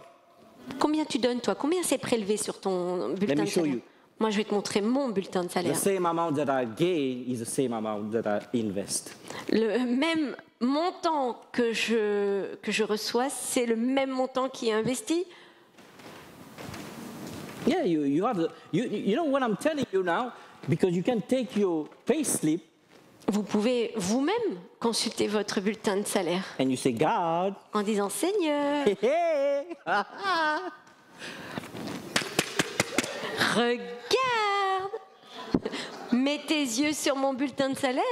Combien tu donnes, toi? Combien c'est prélevé sur ton bulletin me de show salaire? you. Moi, je vais te montrer mon bulletin de The salaire. same amount that I gain is the same amount that I invest. Le même montant que je reçois, c'est le même montant qui est investi. Yeah, you have you know what I'm telling you now, because you can take your pay slip Vous pouvez vous-même consulter votre bulletin de salaire and you say, God, en disant Seigneur, hey, hey, regarde, mets tes yeux sur mon bulletin de salaire.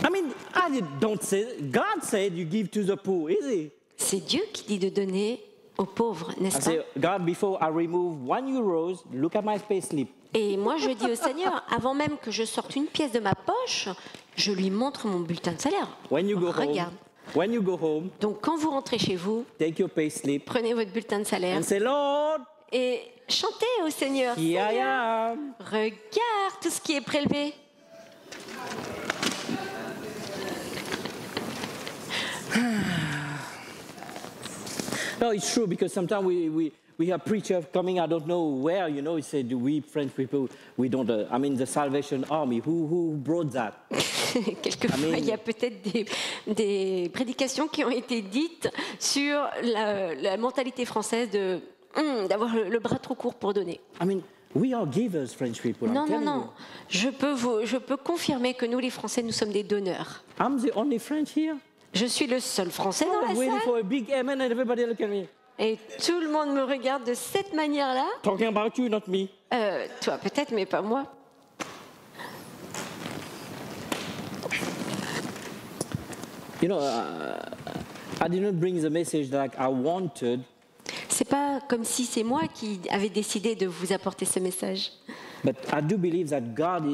I mean, I don't say, God said you give to the poor, is it? C'est Dieu qui dit de donner aux pauvres, I n'est-ce say, pas? God, before I remove €1, look at my pay slip. Et moi, je dis au Seigneur, avant même que je sorte une pièce de ma poche, je lui montre mon bulletin de salaire. When you go Regarde. home, Donc, quand vous rentrez chez vous, take your pay slip prenez votre bulletin de salaire and say, Lord, et chantez au Seigneur. here I Seigneur, am. regarde tout ce qui est prélevé. No, it's true, because sometimes we have preachers coming, I don't know where, you know, he said, we French people, we don't, I mean, the Salvation Army, who brought that? Quelquefois, il y a peut-être des prédications qui ont été dites sur la mentalité française d'avoir le bras trop court pour donner. I mean, we are givers, French people, I'm Non, non, telling non. Je peux confirmer que nous, les Français, nous sommes des donneurs. you. I'm the only French here. Je suis le seul Français dans I'm la waiting salle. for a big amen and everybody look at me. Et tout le monde me regarde de cette manière-là. Talking about you, not me. Toi, peut-être, mais pas moi. You know, I didn't bring the message like I wanted, C'est pas comme si c'est moi qui avais décidé de vous apporter ce message. but I do believe that God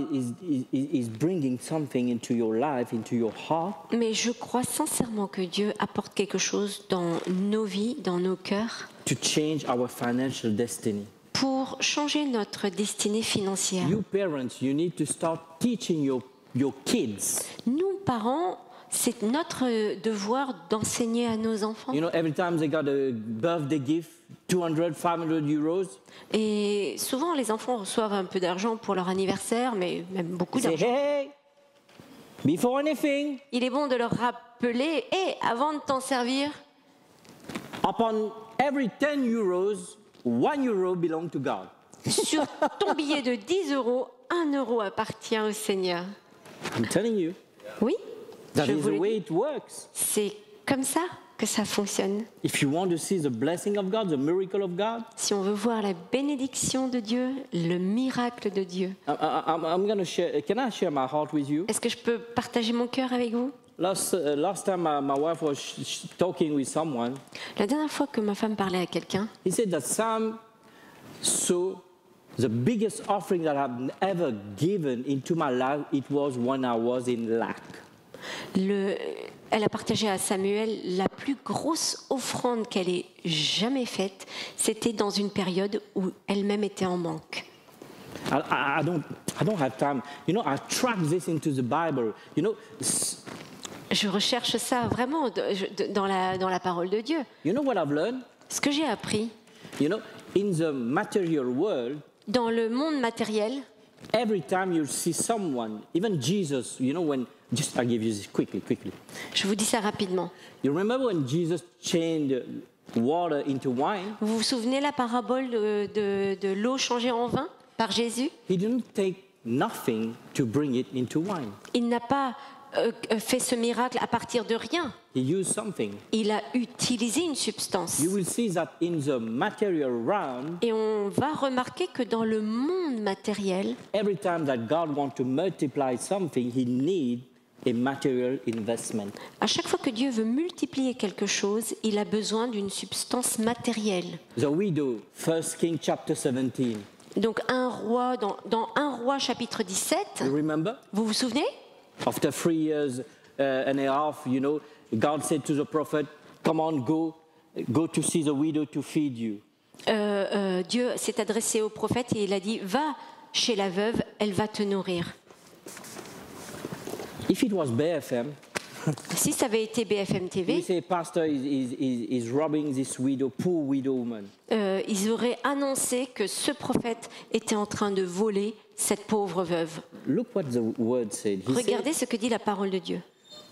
is bringing something into your life, into your heart, Mais je crois sincèrement que Dieu apporte quelque chose dans nos vies, dans nos cœurs, to change our financial destiny. pour changer notre destinée financière. You parents, you need to start teaching your kids. Nous, parents, c'est notre devoir d'enseigner à nos enfants. You know, every time they got a birthday gift, 200, 500 euros, Et souvent, les enfants reçoivent un peu d'argent pour leur anniversaire, mais même beaucoup say, d'argent. hey, before anything, Il est bon de leur rappeler, et avant de t'en servir, Upon every 10 euros, 1 euro belongs to God. Sur ton billet de 10 euros, 1 euro appartient au Seigneur. I'm telling you, Oui, that je is vous the le way dis. it works. C'est comme ça que ça fonctionne. If you want to see the blessing of God, the miracle of God, Si on veut voir la bénédiction de Dieu, le miracle de Dieu, I'm going to share. Can I share my heart with you? est-ce que je peux partager mon cœur avec vous? Last time my wife was talking with someone, La dernière fois que ma femme parlait à quelqu'un, he said that Sam saw the biggest offering that I've ever given into my life, it was when I was in lack. elle a partagé à Samuel la plus grosse offrande qu'elle ait jamais faite. C'était dans une période où elle-même était en manque. I don't have time. You know, I track this into the Bible. You know, Je recherche ça vraiment dans la parole de Dieu. you know what I've learned? Ce que j'ai appris, You know, in the material world, dans le monde matériel, every time you see someone, even Jesus, you know, just I'll give you this quickly. je vous dis ça rapidement. You remember when Jesus changed water into wine? Vous vous souvenez la parabole de l'eau changée en vin par Jésus? He didn't take nothing to bring it into wine. Il n'a pas fait ce miracle à partir de rien. He used something. Il a utilisé une substance. You will see that in the material realm, Et on va remarquer que dans le monde matériel, every time that God wants to multiply something, he needs a material investment. à chaque fois que Dieu veut multiplier quelque chose, il a besoin d'une substance matérielle. The widow, 1 King chapter 17. Donc un roi, dans 1 roi chapitre 17, You remember? vous vous souvenez? After 3 years and a half, you know, God said to the prophet, "Come on, go to see the widow to feed you." Dieu s'est adressé au prophète et il a dit, va chez la veuve, elle va te nourrir. If it was BFM, Si ça avait été BFM we TV, say, "Pastor is robbing this widow, poor widow woman." ils auraient annoncé que ce prophète était en train de voler cette pauvre veuve. Look what the word said. He Regardez ce que dit la parole de Dieu.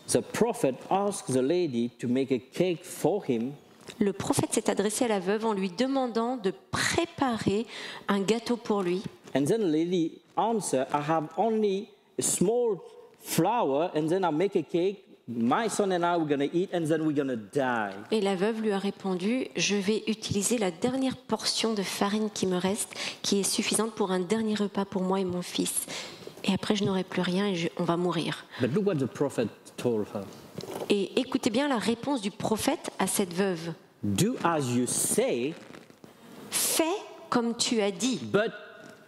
said, the prophet asked the lady to make a cake for him. Le prophète s'est adressé à la veuve en lui demandant de préparer un gâteau pour lui. And then the lady answered, "I have only a small flour, and then I'll make a cake. My son and I we're going to eat, and then we're going to die." Et la veuve lui a répondu, je vais utiliser la dernière portion de farine qui me reste, qui est suffisante pour un dernier repas pour moi et mon fils. Et après, je n'aurai plus rien et on va mourir. But look what the prophet told her. Et écoutez bien la réponse du prophète à cette veuve. Do as you say, Fais comme tu as dit, but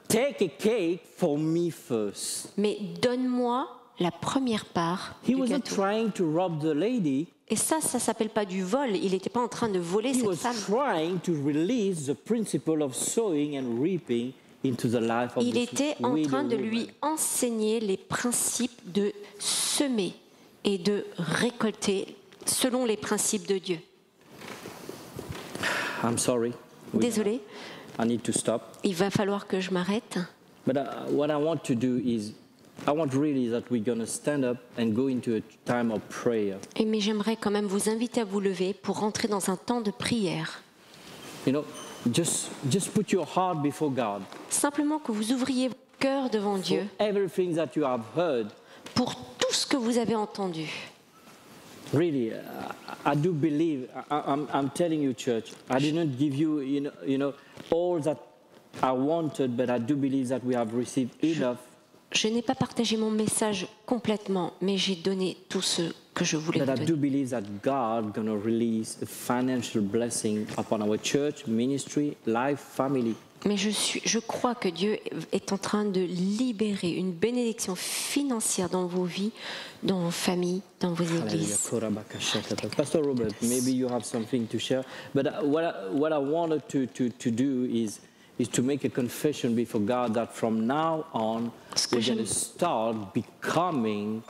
take a cake for me first. mais donne-moi la première part He du wasn't gâteau. trying to rob the lady. Et ça s'appelle pas du vol. Il n'était pas en train de voler He cette was femme. trying to release the principle of sowing and reaping into the life of Il this était en widow train de woman. lui enseigner les principes de semer et de récolter selon les principes de Dieu. I'm sorry. Désolée, I need to stop. il va falloir que je m'arrête. But what I want to do is, I want really that we're going to stand up and go into a time of prayer. Mais j'aimerais quand même vous inviter à vous lever pour rentrer dans un temps de prière. You know, just put your heart before God. Simplement que vous ouvriez votre cœur devant For Dieu everything that you have heard, pour tout ce que vous avez entendu. really, I do believe. I'm telling you, church. I didn't give you, you know, all that I wanted, but I do believe that we have received enough. Je n'ai pas partagé mon message complètement, mais j'ai donné tout ce que je voulais But vous I do donner. believe that God gonna release a financial blessing upon our church, ministry, life, family. Mais je crois que Dieu est en train de libérer une bénédiction financière dans vos vies, dans vos familles, dans vos églises. Pastor Robert, maybe you have something to share. But what I wanted to do is to make a confession before God that from now on we're going to start becoming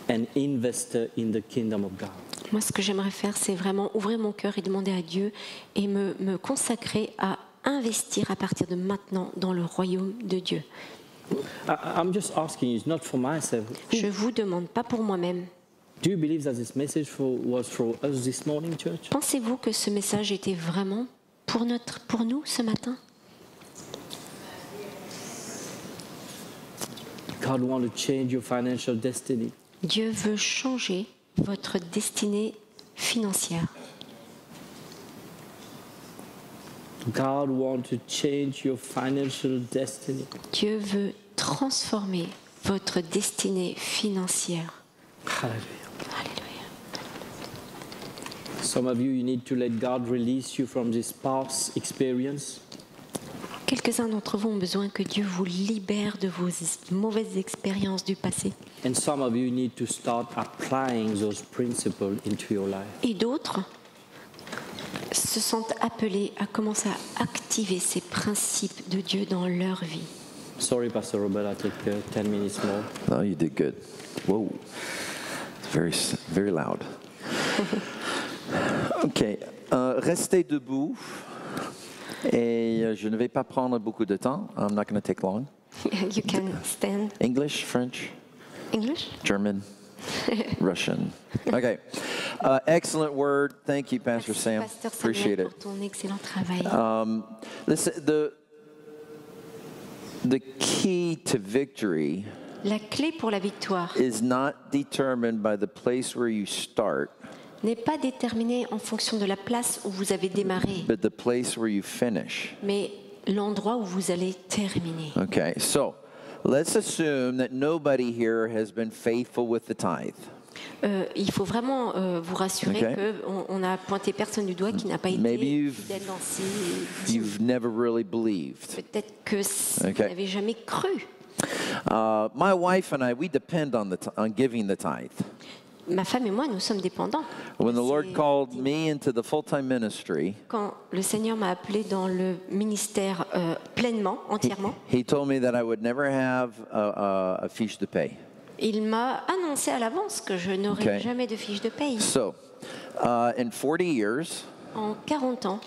an investor in the kingdom of God. Moi, ce que j'aimerais faire, c'est vraiment ouvrir mon cœur et demander à Dieu et me consacrer à investir à partir de maintenant dans le royaume de Dieu. I'm just asking you, it's not for myself. Je vous demande, pas pour moi-même, Do you believe that this message was for us this morning, church? Pensez-vous que ce message était vraiment pour nous ce matin? God wants to change your financial destiny. Dieu veut changer votre destinée financière. God wants to change your financial destiny. Dieu veut transformer votre destinée financière. Hallelujah. Alléluia. Some of you, you need to let God release you from this past experience. Quelques-uns d'entre vous ont besoin que Dieu vous libère de vos mauvaises expériences du passé. And some of you need to start applying those principles into your life. Et d'autres se sentent appelés à commencer à activer ces principes de Dieu dans leur vie. Sorry, Pastor Robert, I take 10 minutes more. Oh, you did good. Whoa. It's very loud. OK. Restez debout. Et je ne vais pas prendre beaucoup de temps. I'm not going to take long. You can stand. English, French, English? German, Russian. Okay. Excellent word. Thank you, Pastor Merci, Sam. Pasteur Appreciate Samuel, it. pour ton excellent travail. Listen, the key to victory La clé pour la victoire is not determined by the place where you start, n'est pas déterminée en fonction de la place où vous avez démarré, but the place where you finish. mais l'endroit où vous allez terminer. Okay, so let's assume that nobody here has been faithful with the tithe. Il faut vraiment vous rassurer Okay. qu'on n'a pointé personne du doigt qui n'a pas été Maybe you've- fidèle dans ses dîmes. You've never really believed. Peut-être que vous Okay. n'avez jamais cru. My wife and I, we depend on giving the tithe. Ma femme et moi, nous sommes dépendants. When the Lord C'est- called me into the full-time ministry, Quand le Seigneur m'a appelé dans le ministère pleinement, entièrement, He told me that I would never have a fiche de paye. il m'a annoncé à l'avance que je n'aurais Okay. jamais de fiche de paye. So, in 40 years, En 40 ans,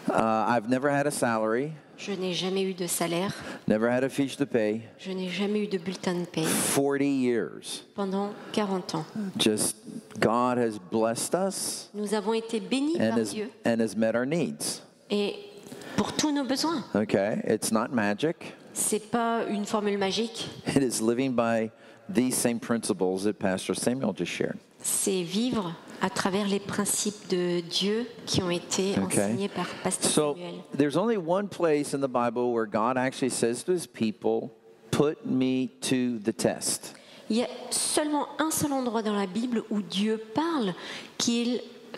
I've never had a salary, je n'ai jamais eu de salaire, never had a fiche de paye. je n'ai jamais eu de bulletin de paye 40 years. pendant 40 ans. Just God has blessed us Nous avons été bénis par Dieu and has met our needs. et pour tous nos besoins. Okay, it's not magic. C'est pas une formule magique, It is living by these same principles that Pastor Samuel just shared. c'est vivre à travers les principes de Dieu qui ont été Okay. enseignés par Pasteur So Samuel. there's only one place in the Bible where God actually says to his people, "Put me to the test." Il y a seulement un seul endroit dans la Bible où Dieu parle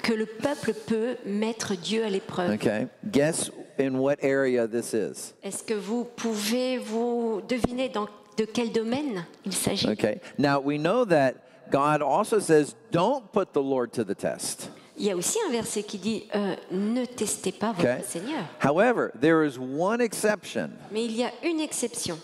que le peuple peut mettre Dieu à l'épreuve. Okay? Guess in what area this is. Est-ce que vous pouvez vous deviner de quel domaine il s'agit? Okay? Now we know that God also says, "Don't put the Lord to the test." Il y a aussi un verset qui dit ne testez pas votre Okay? Seigneur. However, there is one exception Mais il y a une exception.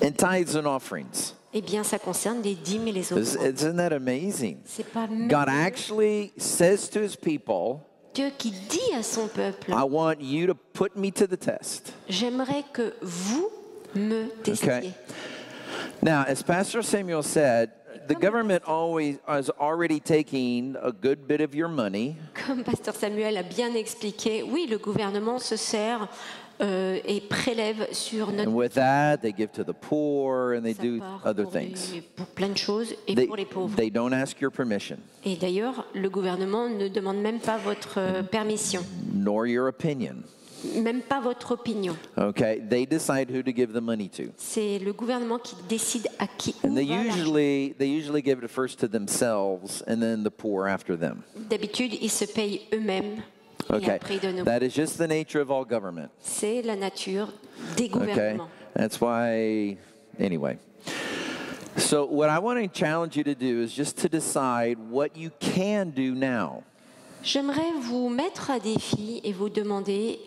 in tithes and offerings. Eh bien, ça concerne les dîmes et les offrandes. Isn't that amazing? C'est pas God merveilleux. actually says to his people, Dieu qui dit à son peuple, "I want you to put me to the test." j'aimerais que vous me testiez. Okay. Now, as Pastor Samuel said, the government always is already taking a good bit of your money, Comme Pasteur Samuel a bien expliqué, oui, le gouvernement se sert et prélève sur notre and with that, they give to the poor and they ça do part other pour, things. pour plein de choses et They, pour les pauvres. they don't ask your permission, Et d'ailleurs, le gouvernement ne demande même pas votre permission, nor your opinion. même pas votre opinion. Okay, they decide who to give the money to, C'est le gouvernement qui décide à qui où and they va l'argent. usually give it first to themselves and then the poor after them. D'habitude, ils se payent eux-mêmes et Okay, après ils donnent aux that is just the nature of all government. C'est la nature des Okay, gouvernements. that's why. Anyway. So, what I want to challenge you to do is just to decide what you can do now. J'aimerais vous mettre à défi et vous demander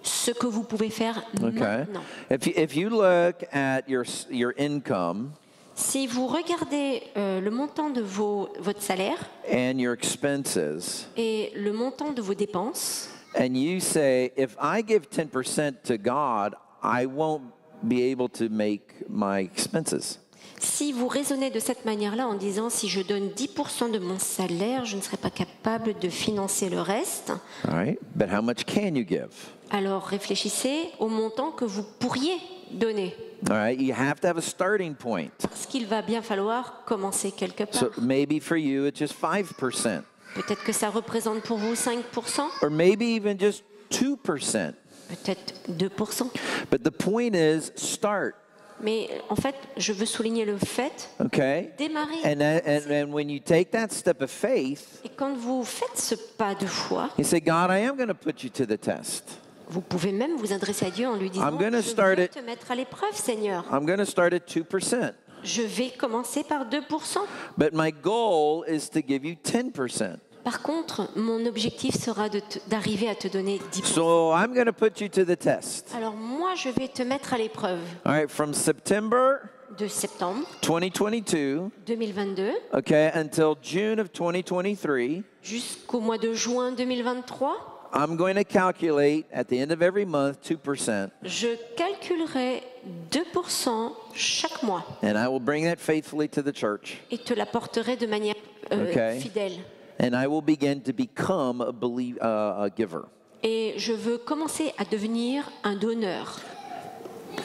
ce que vous pouvez faire Okay. maintenant. If you look at your income Si vous regardez le montant de votre salaire and your expenses, et le montant de vos dépenses, and you say, if I give 10% to God, I won't be able to make my expenses. Si vous raisonnez de cette manière-là en disant si je donne 10% de mon salaire, je ne serai pas capable de financer le reste, All right? But how much can you give? alors réfléchissez au montant que vous pourriez donner. All right? You have to have a starting point. Parce qu'il va bien falloir commencer quelque part. So maybe for you, it's just 5%. Peut-être que ça représente pour vous 5%, Or maybe even just 2%. peut-être 2%. But the point is, start. Mais en fait, je veux souligner le fait, Okay? démarrer. And when you take that step of faith, Et quand vous faites ce pas de foi, you say, God, I am going to put you to the test. vous pouvez même vous adresser à Dieu en lui disant I'm gonna je start veux it- te mettre à l'épreuve, Seigneur. I'm going to start at 2%. Je vais commencer par 2%. But my goal is to give you 10%. Par contre, mon objectif sera d'arriver à te donner 10%. So I'm going to put you to the test. Alors moi, je vais te mettre à l'épreuve All right, from September de septembre 2022, 2022 okay, until June of 2023, jusqu'au mois de juin 2023. I'm going to calculate at the end of every month 2%, Je calculerai 2% chaque mois and I will bring that faithfully to the church, et te l'apporterai de manière Okay. fidèle. and I will begin to become a giver. Et je veux commencer à devenir un donneur.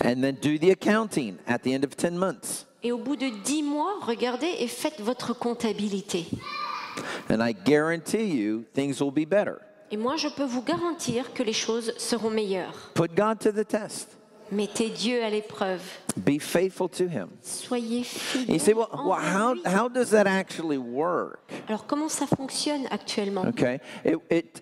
And then do the accounting at the end of 10 months. Et au bout de 10 mois, regardez et faites votre comptabilité. And I guarantee you things will be better. Et moi, je peux vous garantir que les choses seront meilleures. Put God to the test. Mettez Dieu à l'épreuve. Be faithful to Him. Soyez And fidèles. you say, well, envers lui. how does that actually work? Alors, comment ça fonctionne actuellement? Okay.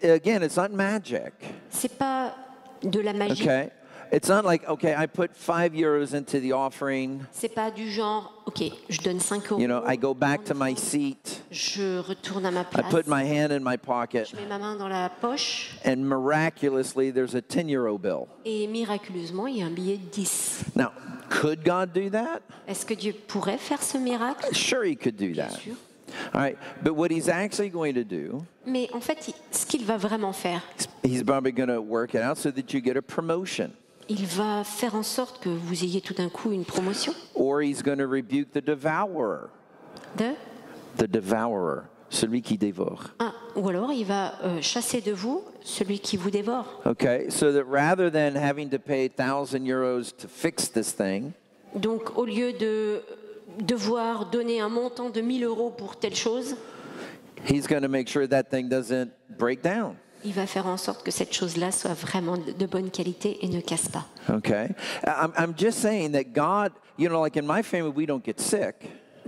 Again, it's not magic. C'est pas de la magie. Okay. It's not like, okay, I put €5 into the offering. C'est pas du genre, ok, je donne 5 euros. You know, I go back to my seat. Je retourne à ma I place. put my hand in my pocket. Je mets ma main dans la poche And miraculously, there's a €10 bill. et miraculeusement, il y a un billet de 10. Now, could God do that? Est-ce que Dieu pourrait faire ce miracle? Sure, He could do that. sûr. All right. But what He's actually going to do, Mais en fait, ce qu'il va vraiment faire, He's probably going to work it out so that you get a promotion. il va faire en sorte que vous ayez tout d'un coup une promotion Or He's going to rebuke the devourer. The devourer, celui qui dévore. ou alors il va chasser de vous celui qui vous dévore. Okay, so that rather than having to pay €1,000 to fix this thing, Donc au lieu de devoir donner un montant de 1 000 euros pour telle chose, He's going to make sure that thing doesn't break down. il va faire en sorte que cette chose-là soit vraiment de bonne qualité et ne casse pas. Okay, I'm just saying that God, you know, like in my family, we don't get sick.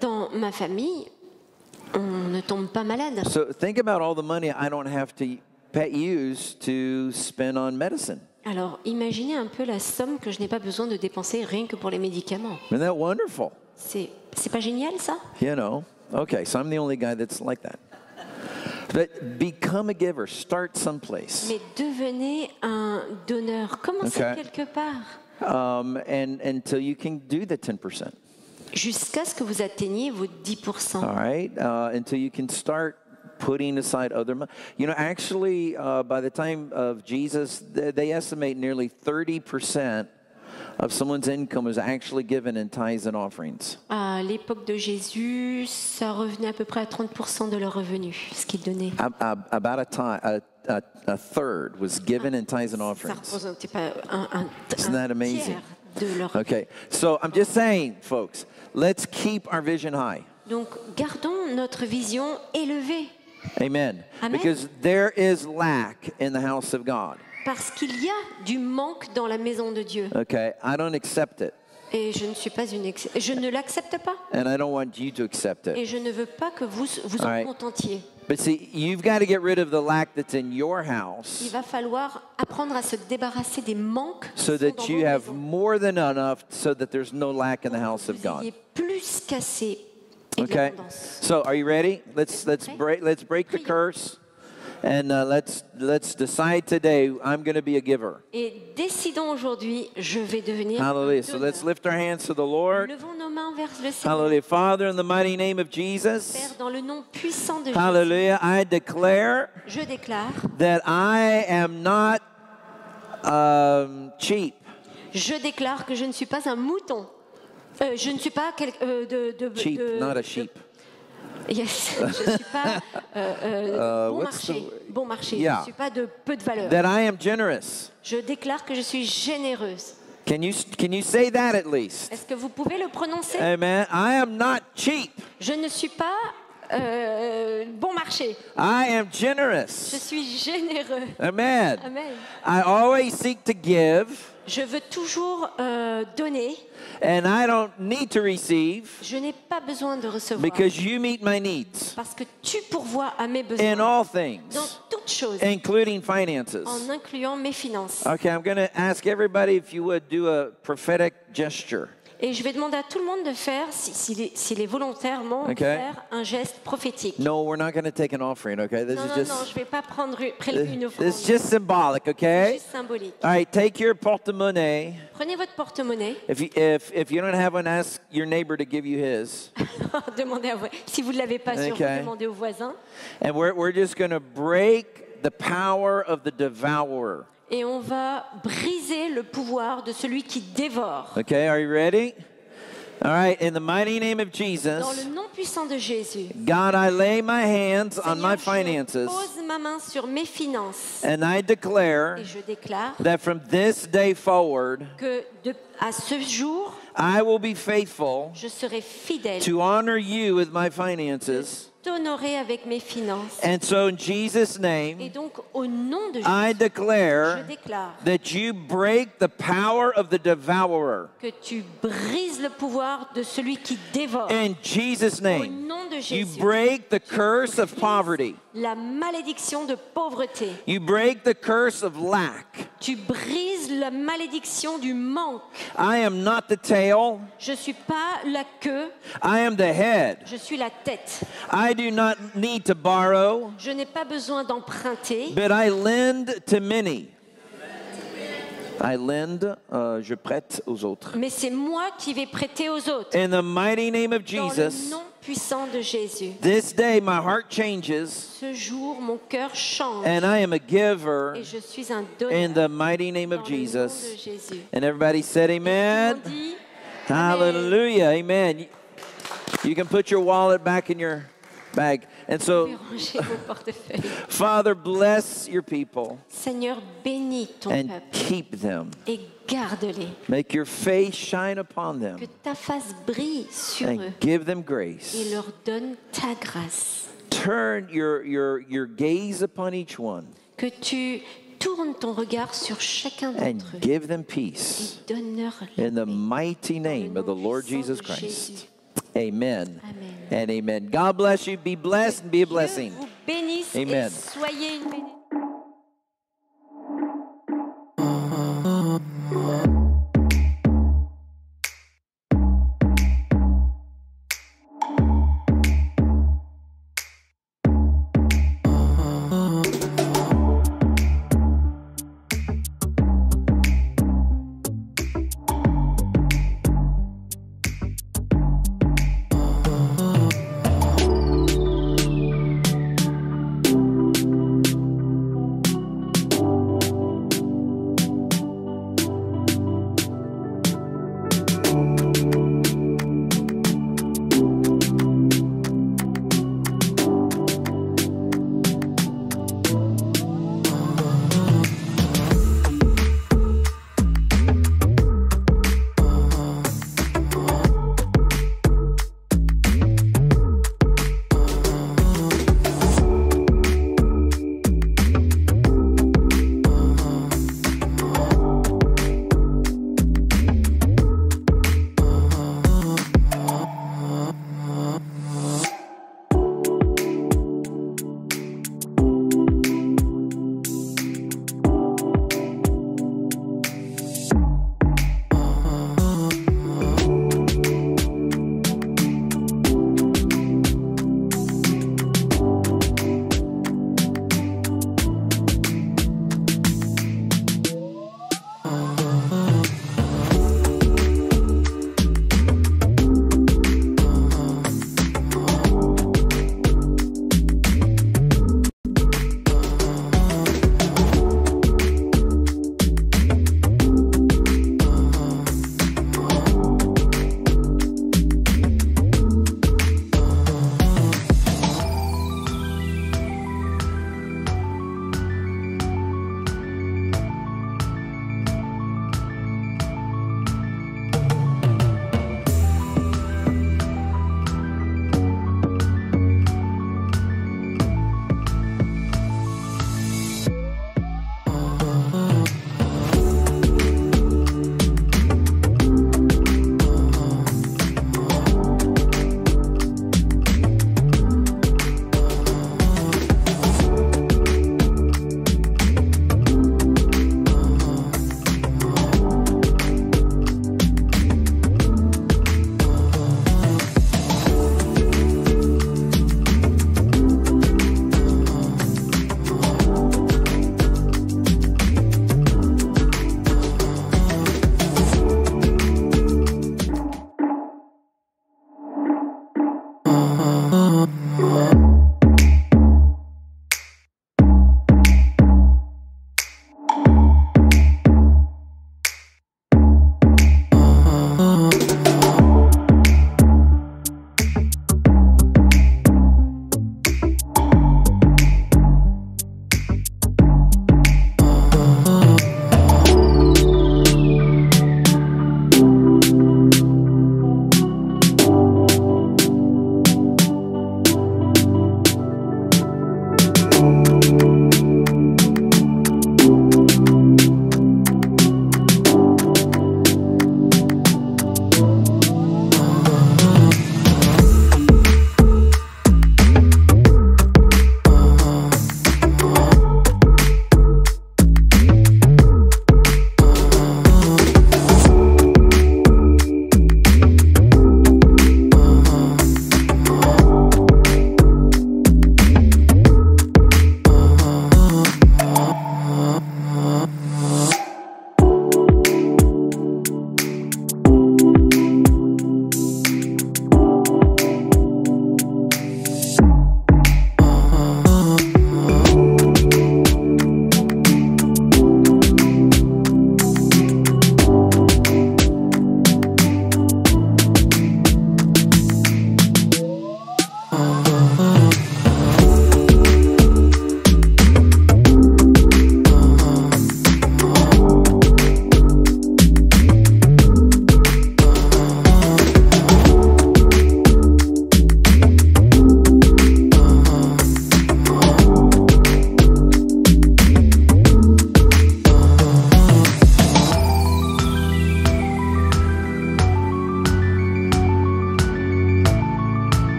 Dans ma famille, on ne tombe pas malade. So think about all the money I don't have to use to spend on medicine. Alors imaginez un peu la somme que je n'ai pas besoin de dépenser rien que pour les médicaments. Isn't that wonderful? C'est pas génial ça? You know, okay, so I'm the only guy that's like that. But become a giver, start someplace. Mais devenez un donneur. Commencez Okay. quelque part. And until you can do the 10%. Jusqu'à ce que vous atteigniez vos 10%. All right, until you can start putting aside other money. You know, actually, by the time of Jesus, they estimate nearly 30% of someone's income is actually given in tithes and offerings. À l'époque de Jésus, ça revenait à peu près à 30% de leurs revenus, ce qu'ils donnaient. About a third was given in tithes and Ça offerings. représentait pas un Isn't that amazing? tiers de leur. Okay, so I'm just saying, folks, let's keep our vision high. Donc, gardons notre vision élevée, Amen. Amen. Because there is lack in the house of God. parce qu'il y a du manque dans la maison de Dieu. Okay, I don't accept it, Et je ne suis pas je ne l'accepte pas. and I don't want you to accept it. Et je ne veux pas que vous All en right. contentiez. But see, you've got to get rid of the lack that's in your Il house va falloir apprendre à se débarrasser des manques qui so sont that dans you vos have maisons. more than enough so that there's no lack in the house of Vous God. ayez plus qu'assez et de Okay? l'abondance. So, are you ready? Let's break the Prions. curse and let's decide today I'm going to be a giver. Et décidons aujourd'hui, je vais devenir Hallelujah. un So donneur. let's lift our hands to the Lord. Levons nos mains vers le Seigneur. Hallelujah. Father, in the mighty name of Jesus. Père, dans le nom puissant de Jésus, Hallelujah. I declare je déclare, that I am not cheap. je déclare que je ne suis pas un mouton. Je ne suis pas Cheap, not a sheep. Yes, je ne suis pas bon what's marché. the- Bon marché. Yeah. Je ne suis pas de peu de valeur. That I am generous. Je déclare que je suis généreuse. Can you say that at least? Est-ce que vous pouvez le prononcer? Amen. I am not cheap. Je ne suis pas bon marché. I am Je generous. suis généreux. Amen. Amen. I always seek to give, Je veux toujours donner. and I don't need to receive Je n'ai pas besoin de recevoir. because you meet my needs Parce que tu pourvois à mes in besoins. all Dans things, toutes choses. including finances. En incluant mes finances. Okay, I'm going to ask everybody if you would do a prophetic gesture. Et je vais demander à tout le monde de faire, s'il est volontairement, Okay. faire un geste prophétique. No, we're not going to take an offering, okay? This Non, is non, just non, je ne vais pas prélever une offrande. this is just symbolic, C'est okay? juste symbolique. All right, take your portemonnaie. Prenez votre porte-monnaie. If you don't have one, ask your neighbor to give you his. Demandez si vous ne l'avez pas sur vous, Okay. demandez au voisin. And we're just going to break the power of the devourer. Et on va briser le pouvoir de celui qui dévore. Okay, are you ready? All right, in the mighty name of Dans Jesus, le nom puissant de Jésus. God, I lay my hands on Seigneur, my je finances, pose ma main sur mes finances and I declare et je déclare that from this day forward, que à ce jour, I will be faithful je serai fidèle, to honor you with my finances. t'honorer avec mes finances. And so, in Jesus' Et name, donc, au nom de I Jésus, je declare déclare that you break the power of the devourer. que tu brises le pouvoir de celui qui dévore. In Jesus' Au name, nom de you Jésus, break the curse of poverty. la malédiction de pauvreté. You break the curse of lack. Tu brises la malédiction du manque. I am not the tail, Je ne suis pas la queue, I am the head. je suis la tête. I do not need to borrow, Je n'ai pas besoin d'emprunter, but I lend to many. I lend, je prête aux autres. mais c'est moi qui vais prêter aux autres. In the mighty name of Dans le Jesus, nom puissant de Jésus. this day my heart changes, Ce jour, mon cœur change and I am a giver et je suis un in donneur the mighty name dans of le nom de Jesus. Jésus. And everybody said Tout le amen. monde dit, Hallelujah. Amen. You can put your wallet back in your bag. And vous so, pouvez ranger vos portefeuilles. Father, bless your people Seigneur, bénis ton and peuple keep them. et garde-les. Make your face shine upon Que them ta face brille sur eux and give them et grace. leur donne ta grâce. Turn your gaze upon each one Que tu tournes ton regard sur chacun and d'entre eux give them peace. et donne-leur la In the paix. mighty name of the Lord puissant Jesus de Christ. Jésus. Amen. Amen. And amen. God bless you. Be blessed and be a blessing. Dieu vous bénisse Amen. et soyez une bénédiction.